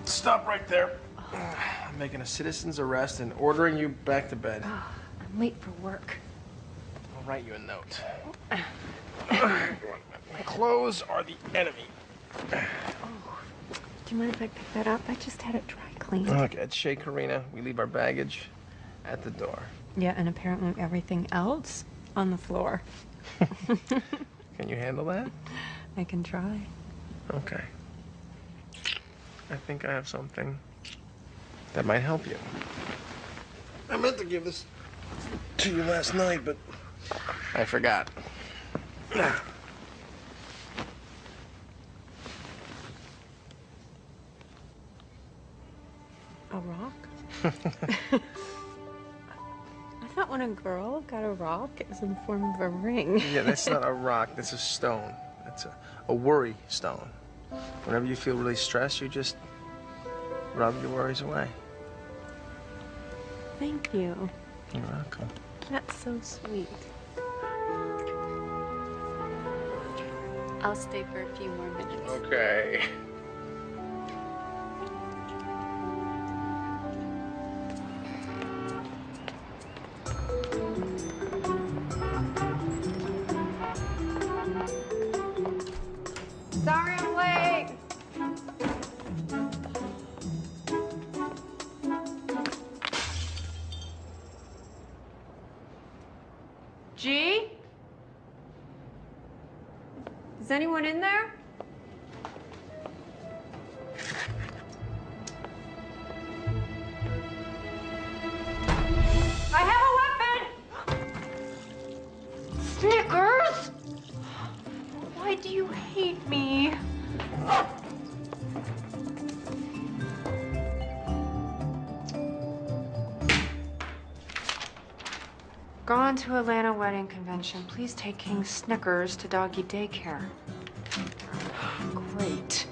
Stop right there. I'm making a citizen's arrest and ordering you back to bed. Oh, I'm late for work. I'll write you a note. My clothes are the enemy. Oh, do you mind if I pick that up? I just had it dry cleaned. Okay, it's Shea Karina. We leave our baggage at the door. Yeah, and apparently everything else on the floor. Can you handle that? I can try. Okay. I think I have something that might help you. I meant to give this to you last night, but I forgot. A rock? I thought when a girl got a rock, it was in the form of a ring. Yeah, that's not a rock. That's a stone. That's a worry stone. Whenever you feel really stressed, you just rub your worries away. Thank you. You're welcome. That's so sweet. I'll stay for a few more minutes. Okay. Sorry I'm late. G? Is anyone in there? I have a weapon! Snickers? Why do you hate me? Gone to Atlanta wedding convention. Please take King Snickers to doggy daycare. Great.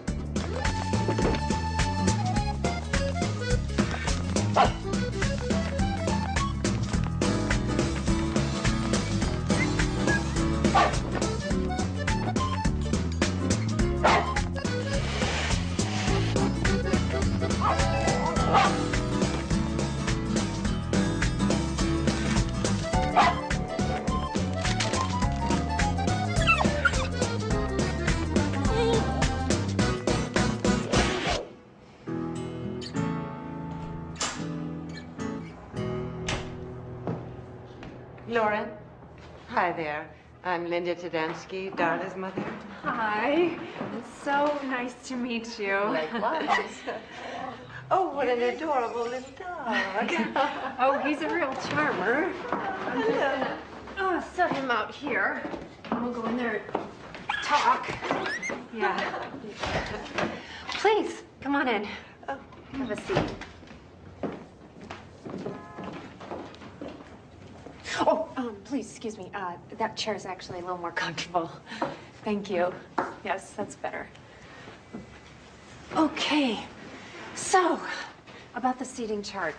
Lauren. Hi there. I'm Linda Tadansky, Darla's mother. Hi. It's so nice to meet you. Likewise. Oh, what an adorable little dog. Oh, he's a real charmer. I'm just gonna set him out here. And we'll go in there and talk. Yeah. Please, come on in. Oh, have a seat. Oh, please, excuse me. That chair is actually a little more comfortable. Thank you. Yes, that's better. Okay. So, about the seating chart.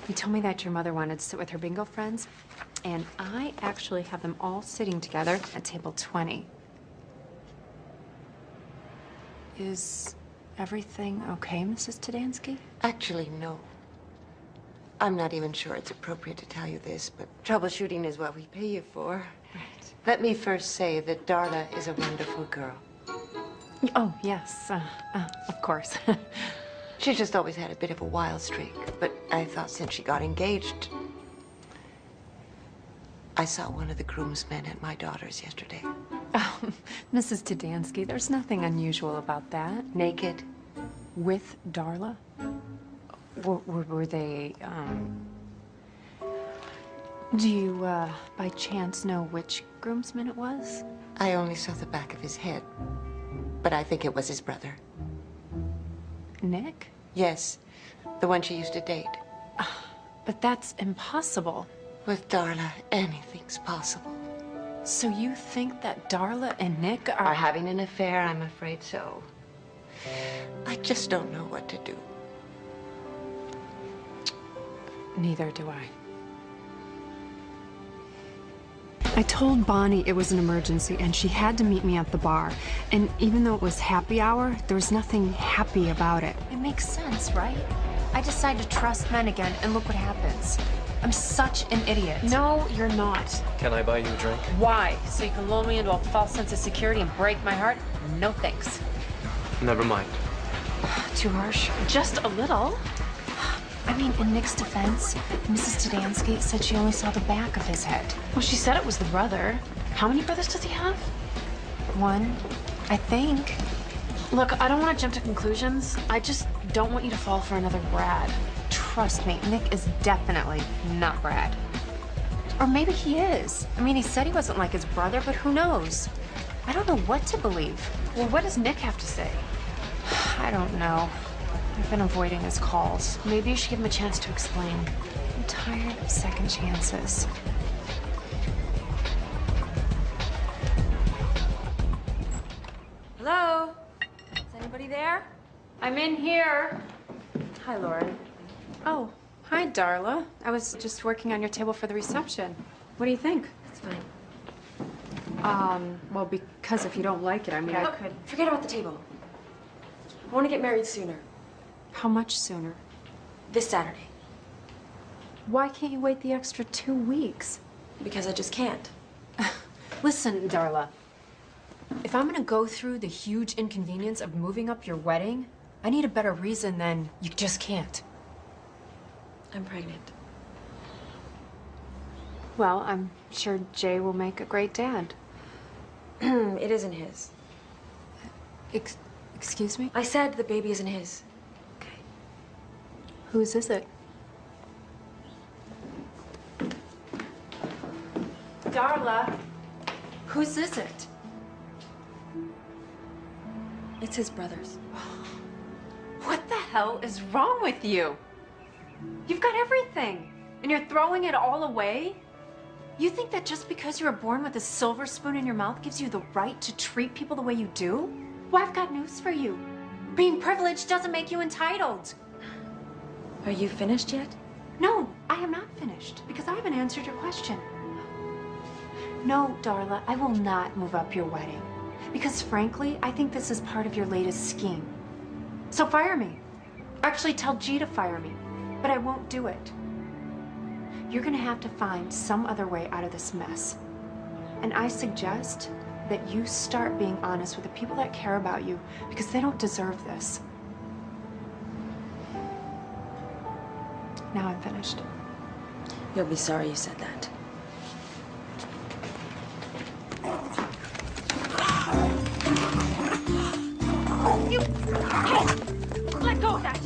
You told me that your mother wanted to sit with her bingo friends, and I actually have them all sitting together at table 20. Is everything okay, Mrs. Tadansky? Actually, no. I'm not even sure it's appropriate to tell you this, but troubleshooting is what we pay you for. Right. Let me first say that Darla is a wonderful girl. Oh, yes. Of course. She just always had a bit of a wild streak, but I thought since she got engaged... I saw one of the groomsmen at my daughter's yesterday. Oh, Mrs. Tadansky, there's nothing unusual about that. Naked. With Darla? Were they, Do you, by chance know which groomsman it was? I only saw the back of his head, but I think it was his brother. Nick? Yes, the one she used to date. But that's impossible. With Darla, anything's possible. So you think that Darla and Nick are having an affair? I'm afraid so. I just don't know what to do. Neither do I. I told Bonnie it was an emergency and she had to meet me at the bar. And even though it was happy hour, there was nothing happy about it. It makes sense, right? I decided to trust men again and look what happens. I'm such an idiot. No, you're not. Can I buy you a drink? Why? So you can lull me into a false sense of security and break my heart? No thanks. Never mind. Too harsh? Just a little. I mean, in Nick's defense, Mrs. Tadansky said she only saw the back of his head. Well, she said it was the brother. How many brothers does he have? One, I think. Look, I don't want to jump to conclusions. I just don't want you to fall for another Brad. Trust me, Nick is definitely not Brad. Or maybe he is. I mean, he said he wasn't like his brother, but who knows? I don't know what to believe. Well, what does Nick have to say? I don't know. I've been avoiding his calls. Maybe you should give him a chance to explain. I'm tired of second chances. Hello? Is anybody there? I'm in here. Hi, Lauren. Oh, hi, Darla. I was just working on your table for the reception. What do you think? It's fine. Well, because if you don't like it, I mean, I Look, could. forget about the table. I want to get married sooner. How much sooner? This Saturday. Why can't you wait the extra 2 weeks? Because I just can't. Listen, Darla. If I'm gonna go through the huge inconvenience of moving up your wedding, I need a better reason than you just can't. I'm pregnant. Well, I'm sure Jay will make a great dad. It isn't his. Excuse me? I said the baby isn't his. Whose is it? Darla. Whose is it? It's his brother's. What the hell is wrong with you? You've got everything, and you're throwing it all away? You think that just because you were born with a silver spoon in your mouth gives you the right to treat people the way you do? Well, I've got news for you. Being privileged doesn't make you entitled. Are you finished yet? No, I am not finished, because I haven't answered your question. No, Darla, I will not move up your wedding. Because frankly, I think this is part of your latest scheme. So fire me. Actually, tell G to fire me. But I won't do it. You're gonna have to find some other way out of this mess. And I suggest that you start being honest with the people that care about you, because they don't deserve this. Now I'm finished. You'll be sorry you said that. You... Hey! Let go of that!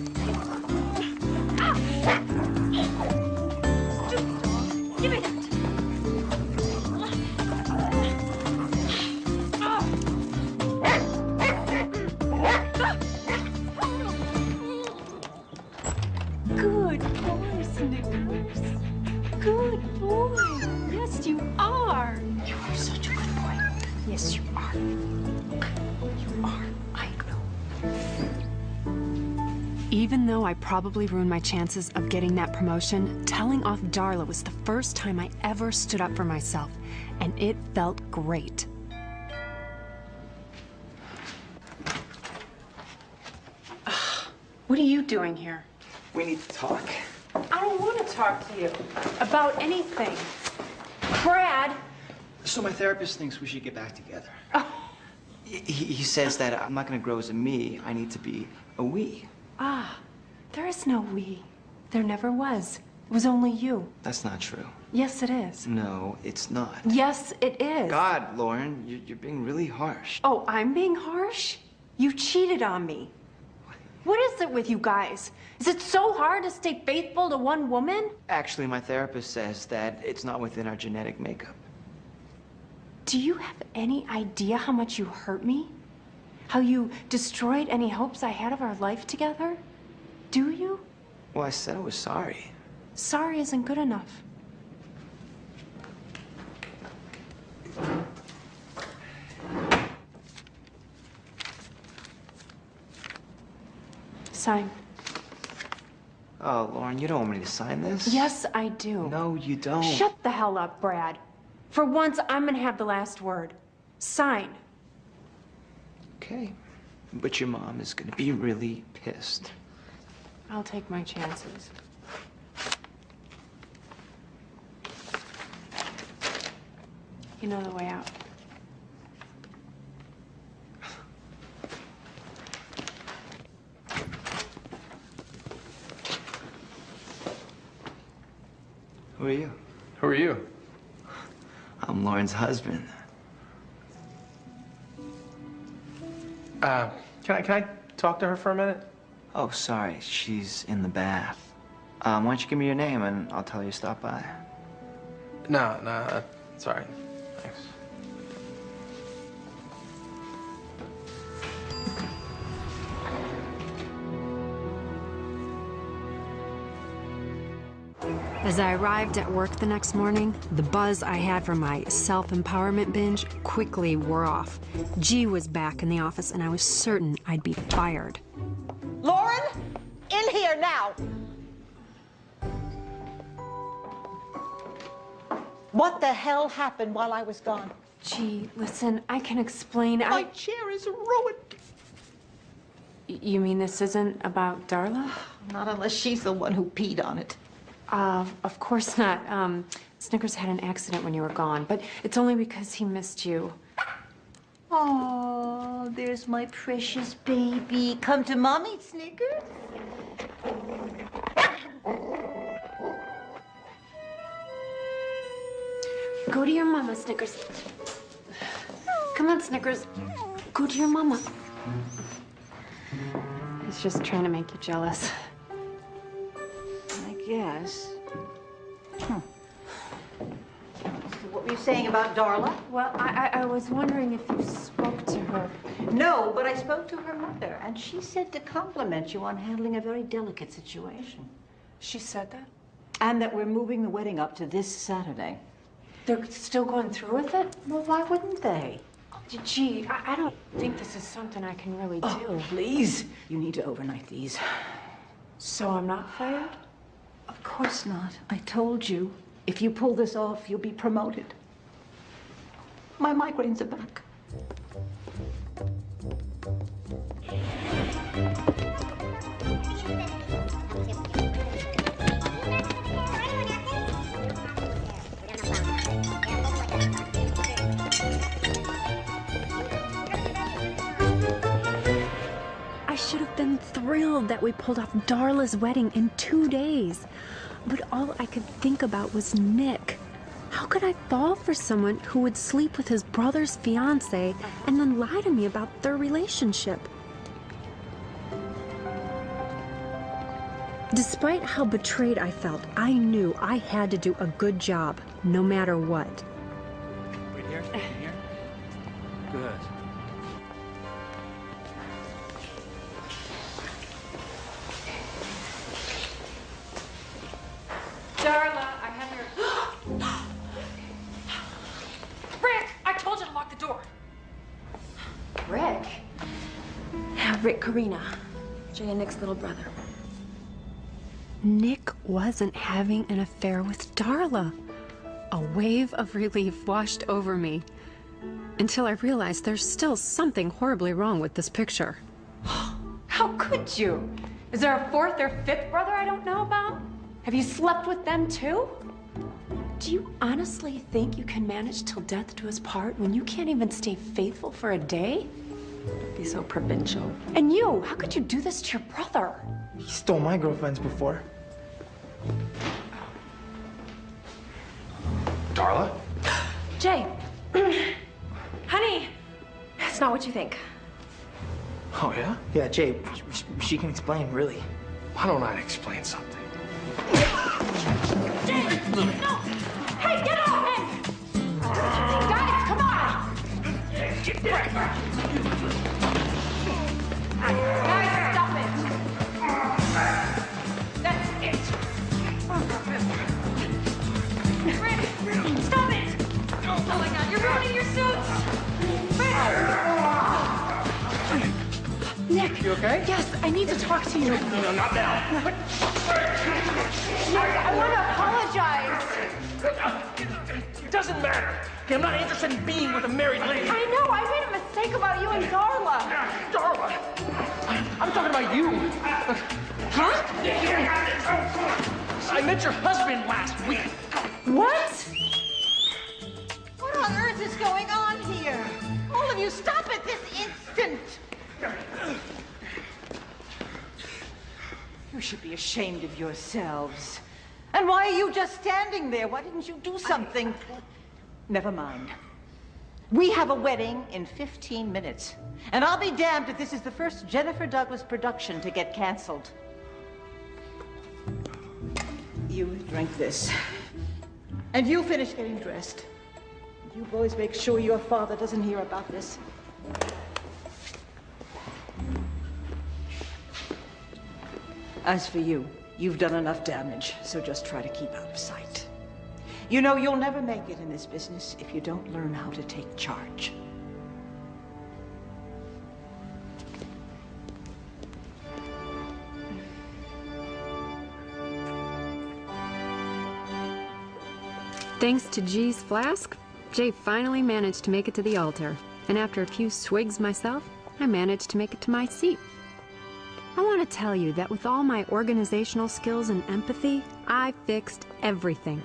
Ah! Stupid dog. Give me that! Good boy, Snickers. Good boy. Yes, you are. You are such a good boy. Yes, you are. You are. I know. Even though I probably ruined my chances of getting that promotion, telling off Darla was the first time I ever stood up for myself, and it felt great. What are you doing here? We need to talk. I don't want to talk to you about anything. Brad! So my therapist thinks we should get back together. Oh. He says that I'm not going to grow as a me. I need to be a we. Ah, there is no we. There never was. It was only you. That's not true. Yes, it is. No, it's not. Yes, it is. God, Lauren, you're being really harsh. Oh, I'm being harsh? You cheated on me. What is it with you guys? Is it so hard to stay faithful to one woman? Actually, my therapist says that it's not within our genetic makeup. Do you have any idea how much you hurt me? How you destroyed any hopes I had of our life together? Do you? Well, I said I was sorry. Sorry isn't good enough. Sign. Oh, Lauren, you don't want me to sign this? Yes, I do. No, you don't. Shut the hell up, Brad. For once, I'm gonna have the last word. Sign. Okay. But your mom is gonna be really pissed. I'll take my chances. You know the way out. Who are you? Who are you? I'm Lauren's husband. Can I talk to her for a minute? Oh, sorry. She's in the bath. Why don't you give me your name and I'll tell her you stop by. No, sorry. Thanks. As I arrived at work the next morning, the buzz I had from my self-empowerment binge quickly wore off. G was back in the office, and I was certain I'd be fired. Lauren, in here now. What the hell happened while I was gone? Gee, listen, I can explain. My chair is ruined. You mean this isn't about Darla? Not unless she's the one who peed on it. Of course not. Snickers had an accident when you were gone, but it's only because he missed you. Oh, there's my precious baby. Come to Mommy, Snickers. Go to your mama, Snickers. Come on, Snickers. Go to your mama. He's just trying to make you jealous. I guess. So what were you saying about Darla? Well, I was wondering if you spoke to her. No, but I spoke to her mother, and she said to compliment you on handling a very delicate situation. She said that? And that we're moving the wedding up to this Saturday. They're still going through with it? Well, why wouldn't they? Gee, I don't think this is something I can really do. Oh, please. You need to overnight these. So I'm not fired? Of course not. I told you. If you pull this off, you'll be promoted. My migraines are back. I should have been thrilled that we pulled off Darla's wedding in 2 days. But all I could think about was Nick. How could I fall for someone who would sleep with his brother's fiancée and then lie to me about their relationship? Despite how betrayed I felt, I knew I had to do a good job, no matter what. Right here? Right here? Good. Darla, I have your... Rick, I told you to lock the door. Rick? Yeah, Rick Karina. Jay and Nick's little brother. Nick wasn't having an affair with Darla. A wave of relief washed over me until I realized there's still something horribly wrong with this picture. How could you? Is there a fourth or fifth brother I don't know about? Have you slept with them too? Do you honestly think you can manage till death do us part when you can't even stay faithful for a day? Don't be so provincial. And you, how could you do this to your brother? He stole my girlfriends before. Darla? Jay. Honey. It's not what you think. Oh, yeah? Yeah, Jay, she can explain, really. Why don't I explain something? Jay, no! Hey, get off him! Guys, come on! Get back! Guys, stop it! That's it! Rick, stop it! Oh my God, you're ruining your suits! Nick! You okay? Yes, I need to talk to you. No, not now. Nick, I want to apologize. It doesn't matter. Okay, I'm not interested in being with a married lady. I know, I made a mistake about you and Darla. Darla? I'm talking about you. Huh? I met your husband last week. What? What on earth is going on here? All of you, stop it this instant! You should be ashamed of yourselves. And why are you just standing there? Why didn't you do something? Never mind. We have a wedding in 15 minutes. And I'll be damned if this is the first Jennifer Douglas production to get canceled. You drink this. And you finish getting dressed. You boys make sure your father doesn't hear about this. As for you, you've done enough damage, so just try to keep out of sight. You know, you'll never make it in this business if you don't learn how to take charge. Thanks to G's flask, Jay finally managed to make it to the altar. And after a few swigs myself, I managed to make it to my seat. I want to tell you that with all my organizational skills and empathy, I fixed everything.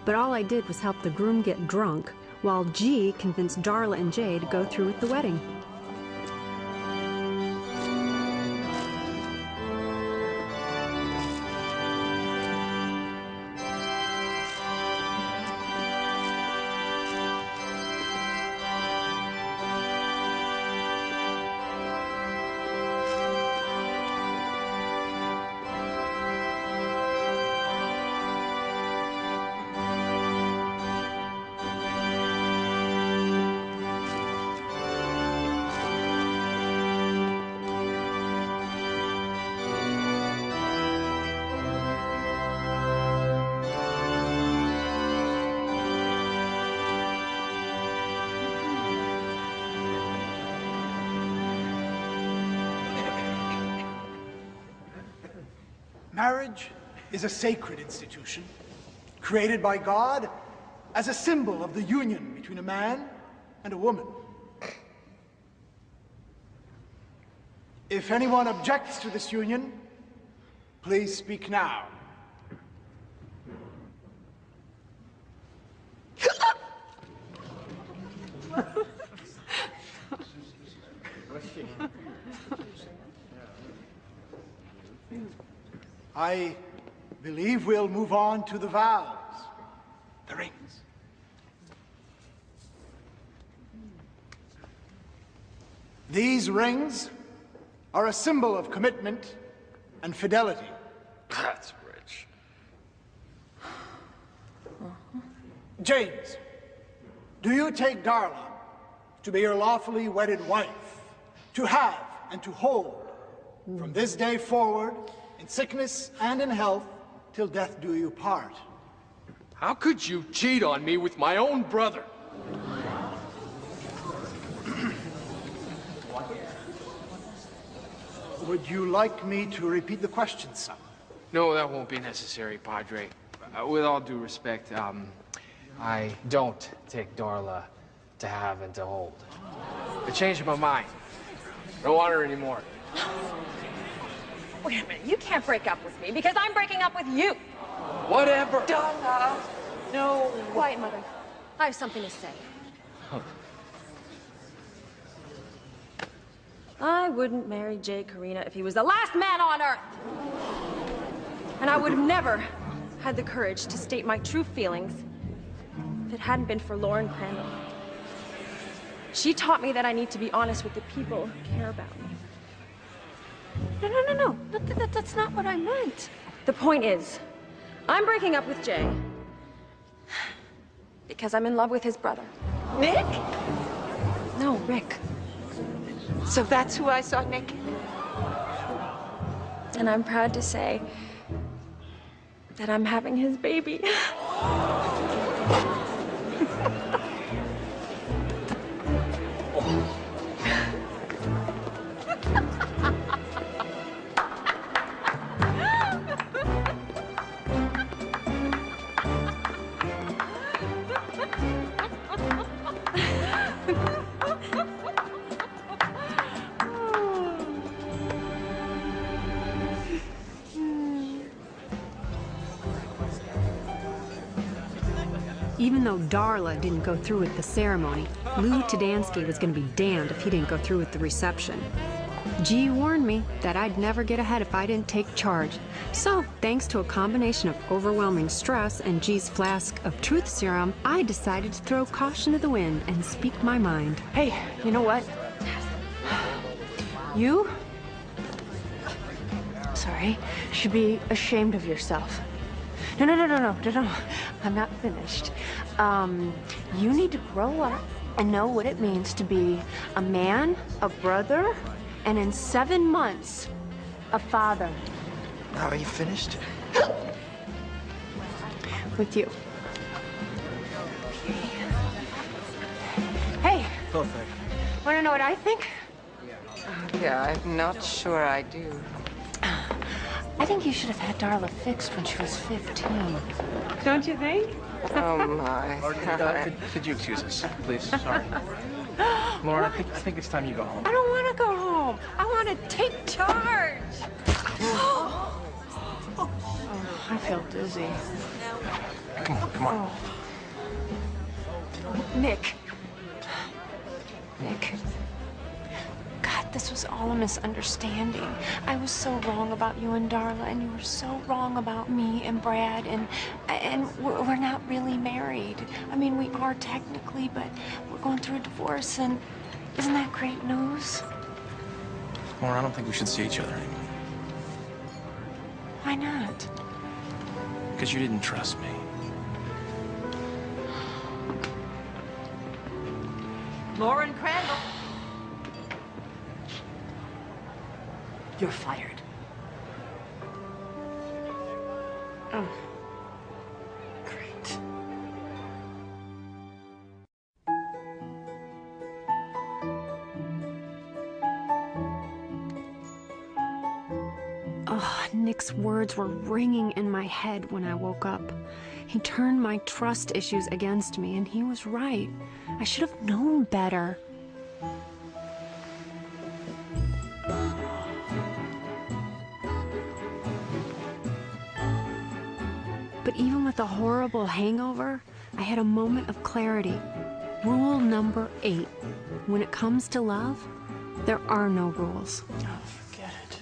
But all I did was help the groom get drunk, while G convinced Darla and Jay to go through with the wedding. Marriage is a sacred institution, created by God as a symbol of the union between a man and a woman. If anyone objects to this union, please speak now. I believe we'll move on to the vows, the rings. These rings are a symbol of commitment and fidelity. That's rich. James, do you take Darla to be your lawfully wedded wife, to have and to hold from this day forward, in sickness and in health, till death do you part? How could you cheat on me with my own brother? Would you like me to repeat the question, son? No, that won't be necessary, Padre. With all due respect, I don't take Darla to have and to hold. I changed my mind. I don't want her anymore. Wait a minute, you can't break up with me because I'm breaking up with you. Whatever. Darla, no. Quiet, Mother. I have something to say. I wouldn't marry Jay Karina if he was the last man on earth. And I would have never had the courage to state my true feelings if it hadn't been for Lauren Crandall. She taught me that I need to be honest with the people who care about me. No. That's not what I meant. The point is, I'm breaking up with Jay because I'm in love with his brother. Nick? No, Rick. So that's who I saw naked? And I'm proud to say that I'm having his baby. Even though Darla didn't go through with the ceremony, Lou Tadansky was going to be damned if he didn't go through with the reception. G warned me that I'd never get ahead if I didn't take charge. So, thanks to a combination of overwhelming stress and G's flask of truth serum, I decided to throw caution to the wind and speak my mind. Hey, you know what? You, sorry, should be ashamed of yourself. No. I'm not finished. You need to grow up and know what it means to be a man, a brother, and in 7 months, a father. Now, are you finished? With you. Hey, Perfect. wanna know what I think? Yeah, I'm not sure I do. I think you should have had Darla fixed when she was 15. Don't you think? Oh, my. Could you excuse us, please? Sorry. Lauren, I think it's time you go home. I don't want to go home. I want to take charge. Oh, I feel dizzy. Come on. Oh. Nick. God, this was all a misunderstanding. I was so wrong about you and Darla, and you were so wrong about me and Brad, and we're not really married. I mean, we are technically, but we're going through a divorce, and isn't that great news? Lauren, I don't think we should see each other anymore. Why not? Because you didn't trust me. Lauren Crandall. You're fired. Oh. Great. Oh, Nick's words were ringing in my head when I woke up. He turned my trust issues against me, and he was right. I should have known better. But even with a horrible hangover, I had a moment of clarity. Rule number 8. When it comes to love, there are no rules. Oh, forget it.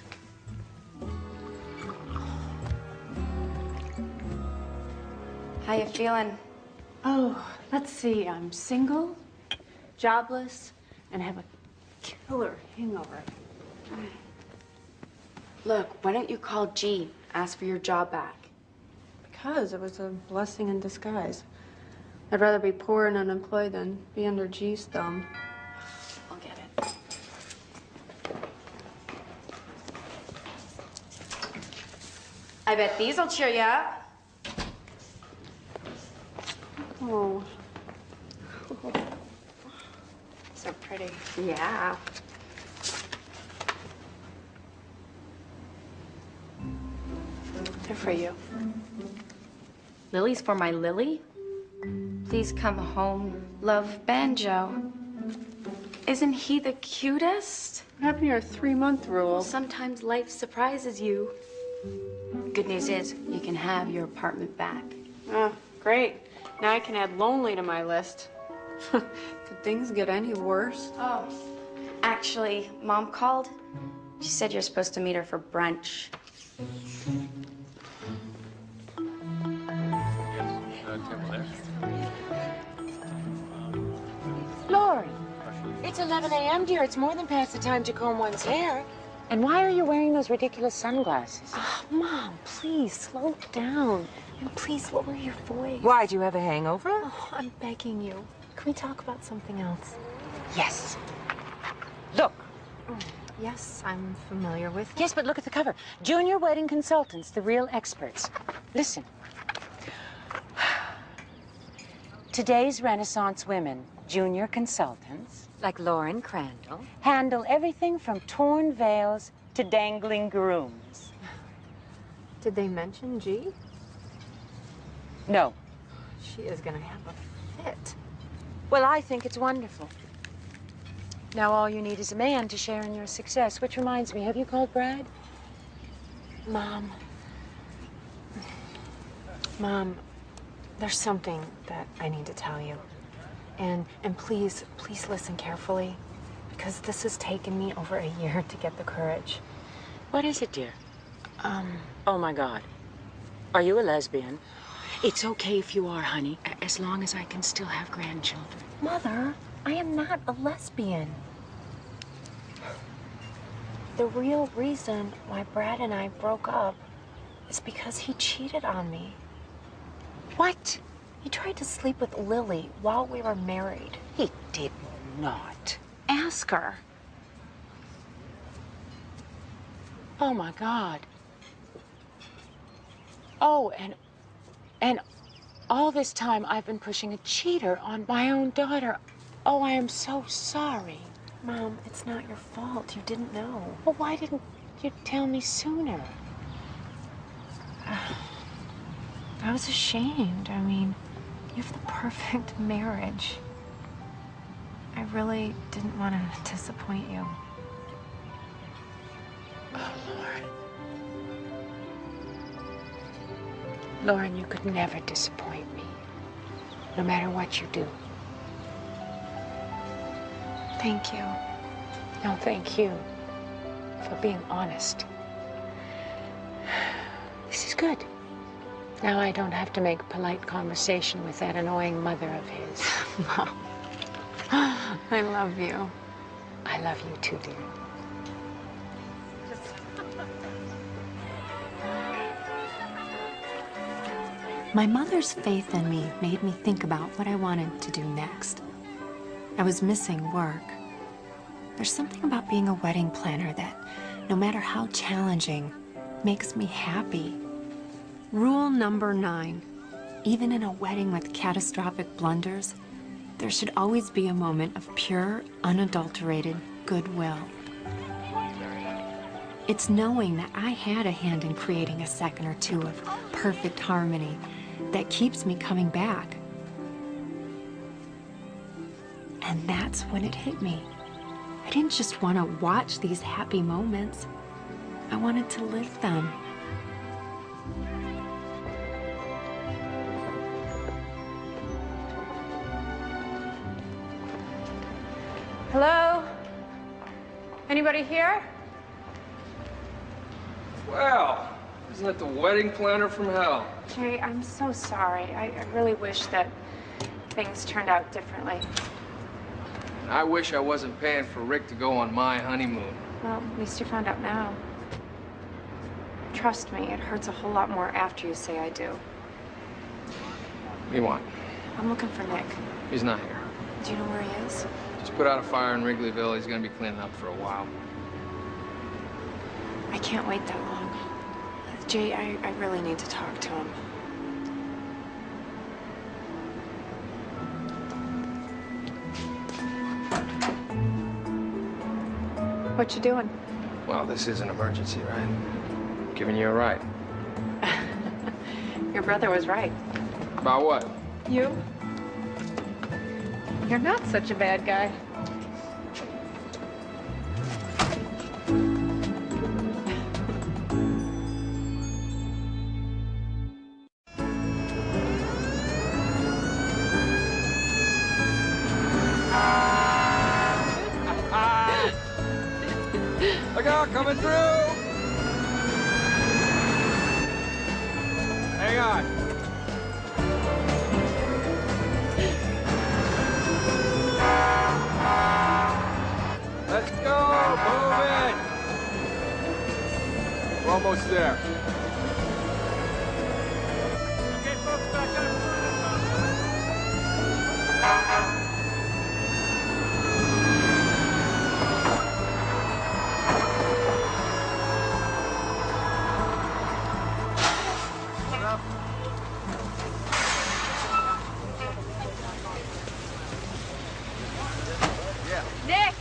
How you feeling? Oh, let's see. I'm single, jobless, and have a killer hangover. Look, why don't you call G? Ask for your job back. Because it was a blessing in disguise. I'd rather be poor and unemployed than be under G's thumb. I'll get it. I bet these'll cheer you up. Oh. So pretty. Yeah. They're for you. Lily's for my Lily? Please come home, love Banjo. Isn't he the cutest? What happened to your 3-month rule? Sometimes life surprises you. Good news is, you can have your apartment back. Oh, great. Now I can add lonely to my list. Could things get any worse? Oh, actually, Mom called. She said you're supposed to meet her for brunch. Lori, it's 11 a.m., dear. It's more than past the time to comb one's hair. And why are you wearing those ridiculous sunglasses? Oh, Mom, please, slow down. And please lower your voice. Why, do you have a hangover? Oh, I'm begging you. Can we talk about something else? Yes. Look. Yes, I'm familiar with. Yes, but look at the cover. Junior Wedding Consultants, the real experts. Listen. Today's Renaissance women, junior consultants, like Lauren Crandall, handle everything from torn veils to dangling grooms. Did they mention G? No. She is gonna have a fit. Well, I think it's wonderful. Now all you need is a man to share in your success, which reminds me, have you called Brad? Mom, there's something that I need to tell you. And please listen carefully. Because this has taken me over a year to get the courage. What is it, dear? Oh, my God. Are you a lesbian? It's okay if you are, honey, as long as I can still have grandchildren. Mother, I am not a lesbian. The real reason why Brad and I broke up is because he cheated on me. What? He tried to sleep with Lily while we were married. He did not. Ask her. Oh, my God. Oh, and all this time I've been pushing a cheater on my own daughter. Oh, I am so sorry. Mom, it's not your fault. You didn't know. Well, why didn't you tell me sooner? I was ashamed. I mean, you have the perfect marriage. I really didn't want to disappoint you. Oh, Lauren. Lauren, you could never disappoint me, no matter what you do. Thank you. No, thank you for being honest. This is good. Now I don't have to make polite conversation with that annoying mother of his. Mom, I love you. I love you too, dear. My mother's faith in me made me think about what I wanted to do next. I was missing work. There's something about being a wedding planner that, no matter how challenging, makes me happy. Rule number 9, even in a wedding with catastrophic blunders, there should always be a moment of pure, unadulterated goodwill. It's knowing that I had a hand in creating a second or two of perfect harmony that keeps me coming back. And that's when it hit me. I didn't just want to watch these happy moments. I wanted to live them. Hello? Anybody here? Well, isn't that the wedding planner from hell? Jay, I'm so sorry. I really wish that things turned out differently. I wish I wasn't paying for Rick to go on my honeymoon. Well, at least you found out now. Trust me, it hurts a whole lot more after you say I do. What do you want? I'm looking for Nick. He's not here. Do you know where he is? Just put out a fire in Wrigleyville. He's gonna be cleaning up for a while. I can't wait that long. Jay, I really need to talk to him. What you doing? Well, this is an emergency, right? Giving you a ride. Your brother was right. About what? You? You're not such a bad guy. Look out, coming through! Hang on. Let's go! Move it! We're almost there. Okay, folks, back up. Nick!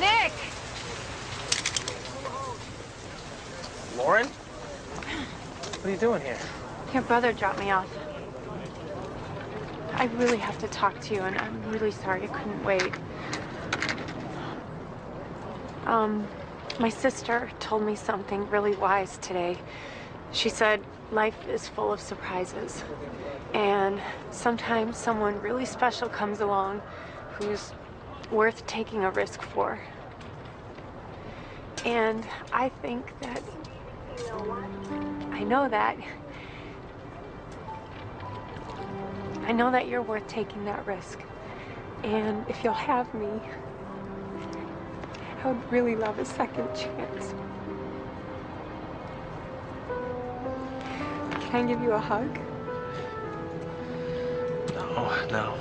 Nick! Lauren? What are you doing here? Your brother dropped me off. I really have to talk to you, and I'm really sorry I couldn't wait. My sister told me something really wise today. She said life is full of surprises, and sometimes someone really special comes along who's worth taking a risk for. And I think that, I know that you're worth taking that risk. And if you'll have me, I would really love a second chance. Can I give you a hug? No.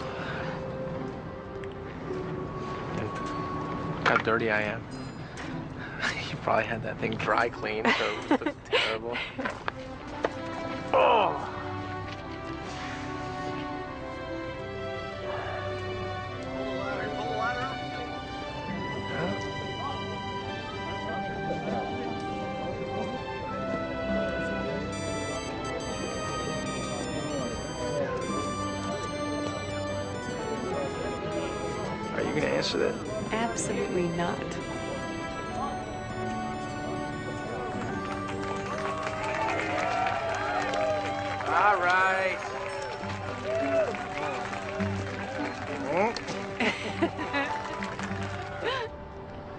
And how dirty I am. You probably had that thing dry cleaned, so it looks terrible. Oh! Are you gonna answer that? Absolutely not. All right.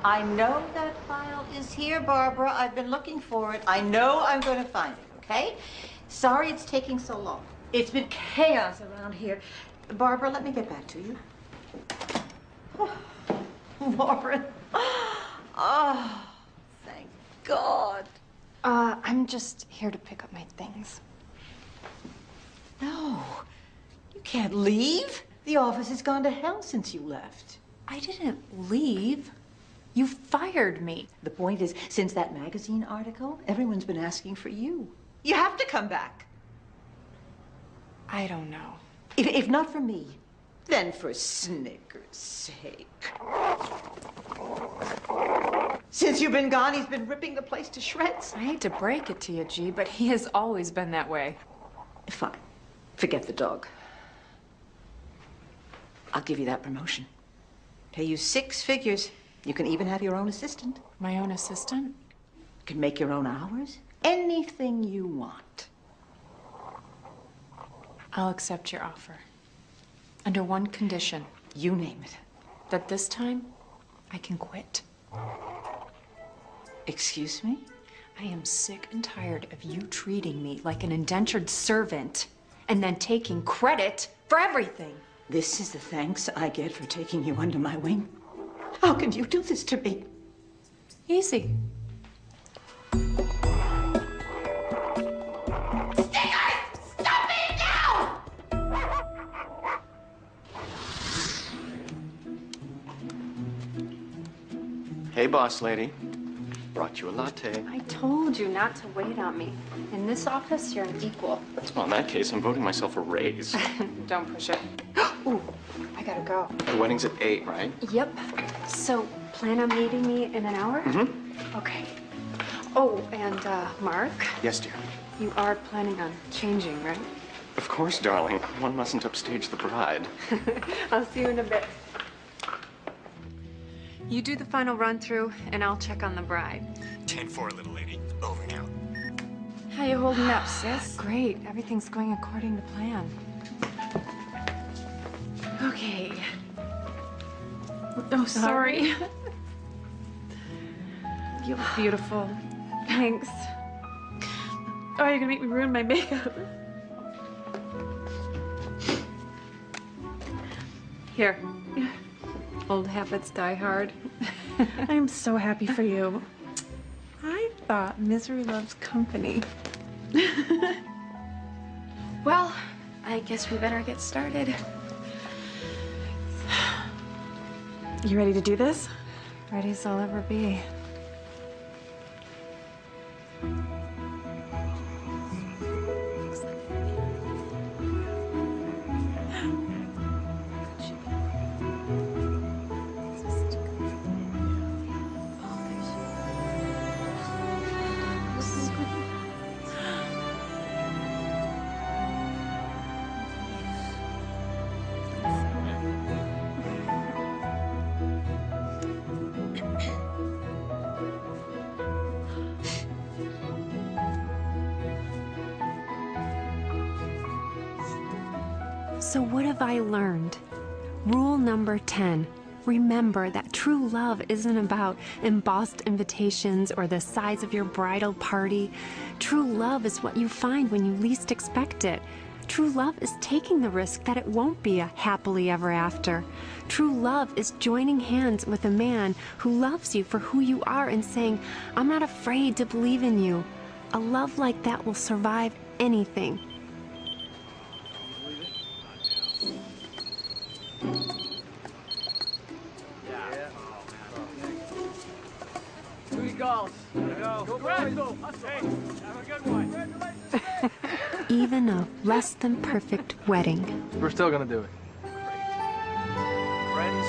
I know that file is here, Barbara. I've been looking for it. I know I'm going to find it, okay? Sorry it's taking so long. It's been chaos around here. Barbara, let me get back to you. Lauren. Oh, thank God. I'm just here to pick up my things. No, you can't leave. The office has gone to hell since you left. I didn't leave. You fired me. The point is, since that magazine article, everyone's been asking for you. You have to come back. I don't know. If not for me, then for Snicker's sake. Since you've been gone, he's been ripping the place to shreds. I hate to break it to you, G, but he has always been that way. Fine. Forget the dog. I'll give you that promotion. Pay you 6 figures. You can even have your own assistant. My own assistant? You can make your own hours. Anything you want. I'll accept your offer. Under one condition. You name it. That this time, I can quit. Excuse me? I am sick and tired of you treating me like an indentured servant and then taking credit for everything. This is the thanks I get for taking you under my wing? How can you do this to me? Easy. Stop it now! Hey, boss lady. Brought you a latte. I told you not to wait on me. In this office, you're an equal. Well, in that case, I'm voting myself a raise. Don't push it. Ooh, I gotta go. The wedding's at 8, right? Yep. So, plan on meeting me in an hour? Mm-hmm. Okay. Oh, and Mark, Yes, dear. you are planning on changing, right? Of course, darling. One mustn't upstage the bride. I'll see you in a bit. You do the final run-through, and I'll check on the bride. 10-4, little lady. Over now. How you holding up, sis? Great. Everything's going according to plan. Okay. Oh, sorry. You look beautiful. Thanks. Oh, you're gonna make me ruin my makeup. Here. Old habits die hard. I'm so happy for you. I thought misery loves company. Well, I guess we better get started. You ready to do this? Ready as I'll ever be. So what have I learned? Rule number 10, Remember that true love isn't about embossed invitations or the size of your bridal party. True love is what you find when you least expect it. True love is taking the risk that it won't be a happily ever after. True love is joining hands with a man who loves you for who you are and saying, "I'm not afraid to believe in you." A love like that will survive anything. Even a less than perfect wedding. We're still gonna do it. Friends,